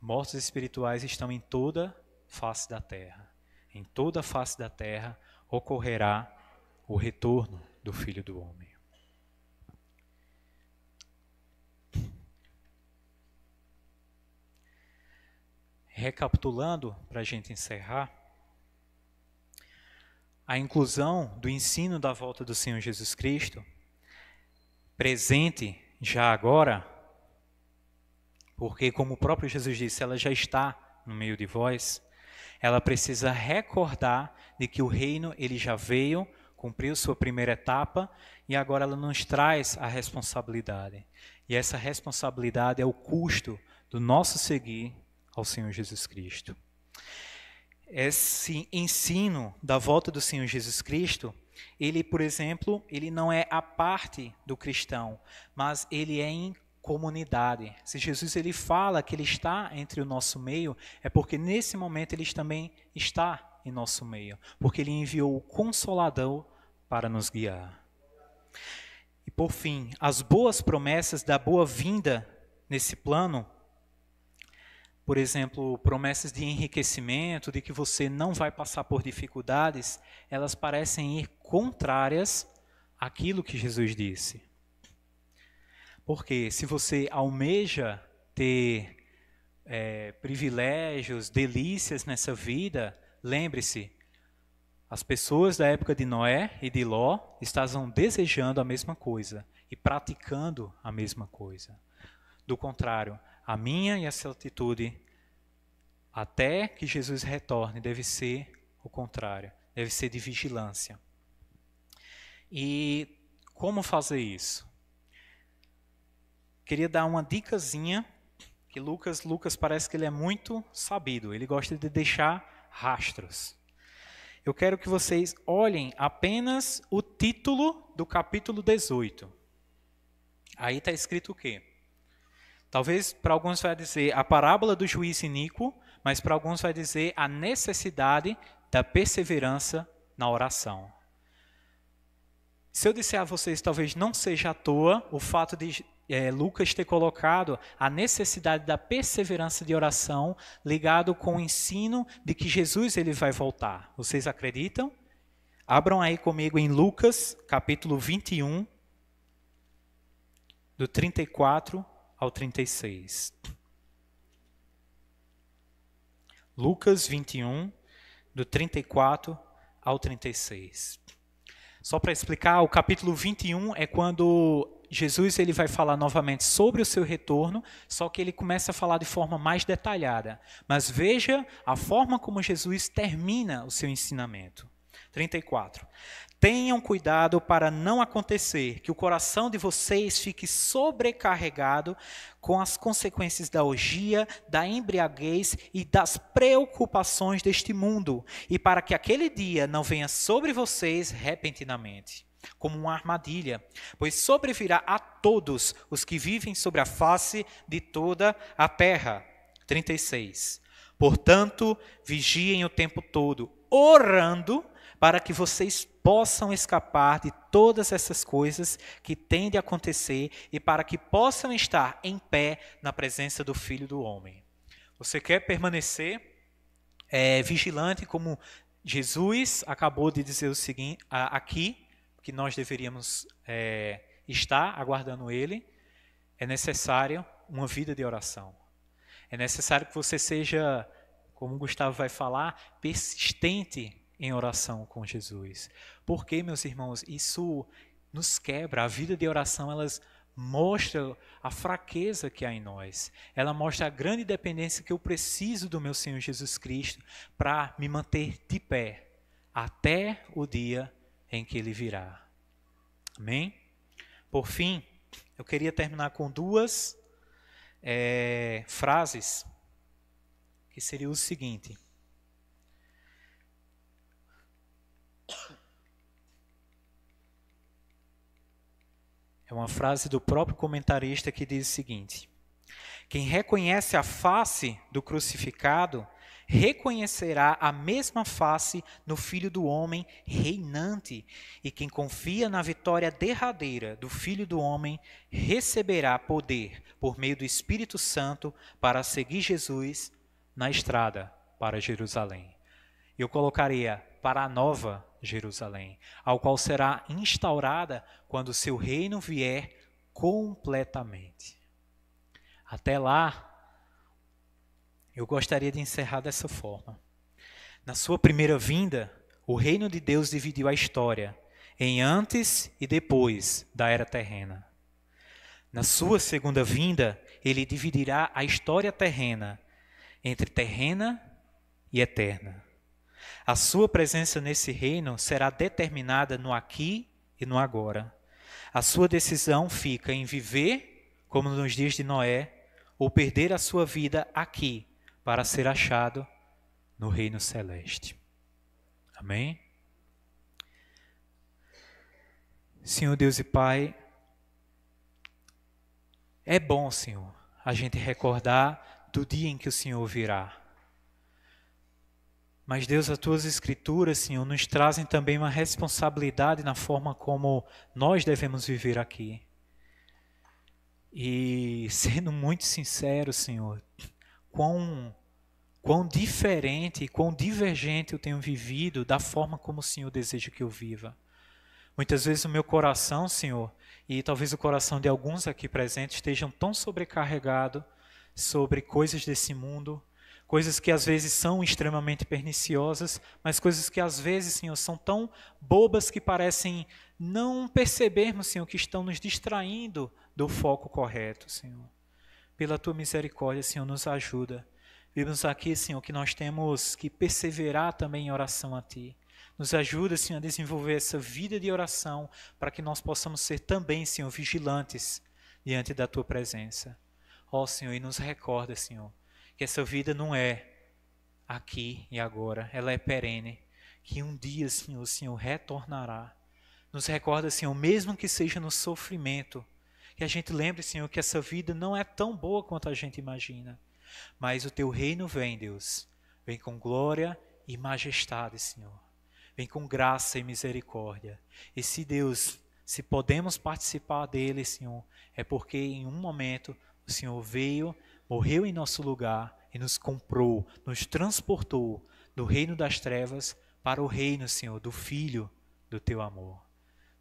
mortos espirituais estão em toda face da terra. Em toda face da terra ocorrerá o retorno do Filho do Homem. Recapitulando, para a gente encerrar, a inclusão do ensino da volta do Senhor Jesus Cristo, presente já agora, porque como o próprio Jesus disse, ela já está no meio de vós, ela precisa recordar de que o reino ele já veio, cumpriu sua primeira etapa e agora ela nos traz a responsabilidade. E essa responsabilidade é o custo do nosso seguir ao Senhor Jesus Cristo. Esse ensino da volta do Senhor Jesus Cristo, ele, por exemplo, ele não é a parte do cristão, mas ele é em comunidade. Se Jesus ele fala que ele está entre o nosso meio, é porque nesse momento ele também está em nosso meio, porque ele enviou o Consolador para nos guiar. E por fim, as boas promessas da boa-vinda nesse plano, por exemplo, promessas de enriquecimento, de que você não vai passar por dificuldades, elas parecem ir contrárias àquilo que Jesus disse. Porque se você almeja ter privilégios, delícias nessa vida, lembre-se, as pessoas da época de Noé e de Ló estavam desejando a mesma coisa e praticando a mesma coisa. Do contrário, a minha e essa atitude, até que Jesus retorne, deve ser o contrário, deve ser de vigilância. E como fazer isso? Queria dar uma dicasinha, que Lucas parece que ele é muito sabido, ele gosta de deixar rastros. Eu quero que vocês olhem apenas o título do capítulo 18. Aí está escrito o quê? Talvez para alguns vai dizer a parábola do juiz iníquo, mas para alguns vai dizer a necessidade da perseverança na oração. Se eu disser a vocês, talvez não seja à toa o fato de Lucas ter colocado a necessidade da perseverança de oração ligado com o ensino de que Jesus ele vai voltar. Vocês acreditam? Abram aí comigo em Lucas, capítulo 21, do 34 ao 36. Lucas 21, do 34 ao 36. Só para explicar, o capítulo 21 é quando Jesus ele vai falar novamente sobre o seu retorno, só que ele começa a falar de forma mais detalhada. Mas veja a forma como Jesus termina o seu ensinamento. 34. Tenham cuidado para não acontecer que o coração de vocês fique sobrecarregado com as consequências da orgia, da embriaguez e das preocupações deste mundo, e para que aquele dia não venha sobre vocês repentinamente, como uma armadilha, pois sobrevirá a todos os que vivem sobre a face de toda a terra. 36. Portanto, vigiem o tempo todo, orando, para que vocês possam escapar de todas essas coisas que têm de acontecer e para que possam estar em pé na presença do Filho do Homem. Você quer permanecer vigilante, como Jesus acabou de dizer o seguinte aqui, que nós deveríamos estar aguardando Ele, é necessário uma vida de oração. É necessário que você seja, como o Gustavo vai falar, persistente em oração com Jesus. Porque, meus irmãos, isso nos quebra. A vida de oração, elas mostra a fraqueza que há em nós. Ela mostra a grande dependência que eu preciso do meu Senhor Jesus Cristo para me manter de pé até o dia em que Ele virá. Amém? Por fim, eu queria terminar com duas frases, que seria o seguinte. É uma frase do próprio comentarista que diz o seguinte: quem reconhece a face do crucificado, reconhecerá a mesma face no Filho do Homem reinante, e quem confia na vitória derradeira do Filho do Homem, receberá poder por meio do Espírito Santo para seguir Jesus na estrada para Jerusalém. Eu colocaria para a nova Jerusalém, ao qual será instaurada quando o seu reino vier completamente. Até lá, eu gostaria de encerrar dessa forma. Na sua primeira vinda, O reino de Deus dividiu a história em antes e depois da era terrena. Na sua segunda vinda, ele dividirá a história terrena entre terrena e eterna. A sua presença nesse reino será determinada no aqui e no agora. A sua decisão fica em viver como nos dias de Noé ou perder a sua vida aqui para ser achado no reino celeste. Amém? Senhor Deus e Pai, é bom, Senhor, a gente recordar do dia em que o Senhor virá. Mas, Deus, as Tuas Escrituras, Senhor, nos trazem também uma responsabilidade na forma como nós devemos viver aqui. E, sendo muito sincero, Senhor, quão diferente e quão divergente eu tenho vivido da forma como o Senhor deseja que eu viva. Muitas vezes o meu coração, Senhor, e talvez o coração de alguns aqui presentes estejam tão sobrecarregado sobre coisas desse mundo, coisas que às vezes são extremamente perniciosas, mas coisas que às vezes, Senhor, são tão bobas que parecem não percebermos, Senhor, que estão nos distraindo do foco correto, Senhor. Pela Tua misericórdia, Senhor, nos ajuda. Vimos aqui, Senhor, que nós temos que perseverar também em oração a Ti. Nos ajuda, Senhor, a desenvolver essa vida de oração para que nós possamos ser também, Senhor, vigilantes diante da Tua presença. Ó, Senhor, e nos recorda, Senhor, que essa vida não é aqui e agora, ela é perene, que um dia, Senhor, o Senhor retornará. Nos recorda, Senhor, mesmo que seja no sofrimento, que a gente lembre, Senhor, que essa vida não é tão boa quanto a gente imagina, mas o Teu reino vem, Deus, vem com glória e majestade, Senhor, vem com graça e misericórdia. E se Deus, se podemos participar dele, Senhor, é porque em um momento o Senhor veio, morreu em nosso lugar e nos comprou, nos transportou do reino das trevas para o reino, Senhor, do Filho do Teu amor.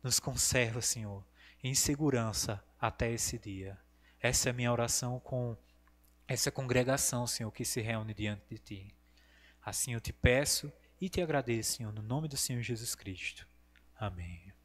Nos conserva, Senhor, em segurança até esse dia. Essa é a minha oração com essa congregação, Senhor, que se reúne diante de Ti. Assim eu te peço e te agradeço, Senhor, no nome do Senhor Jesus Cristo. Amém.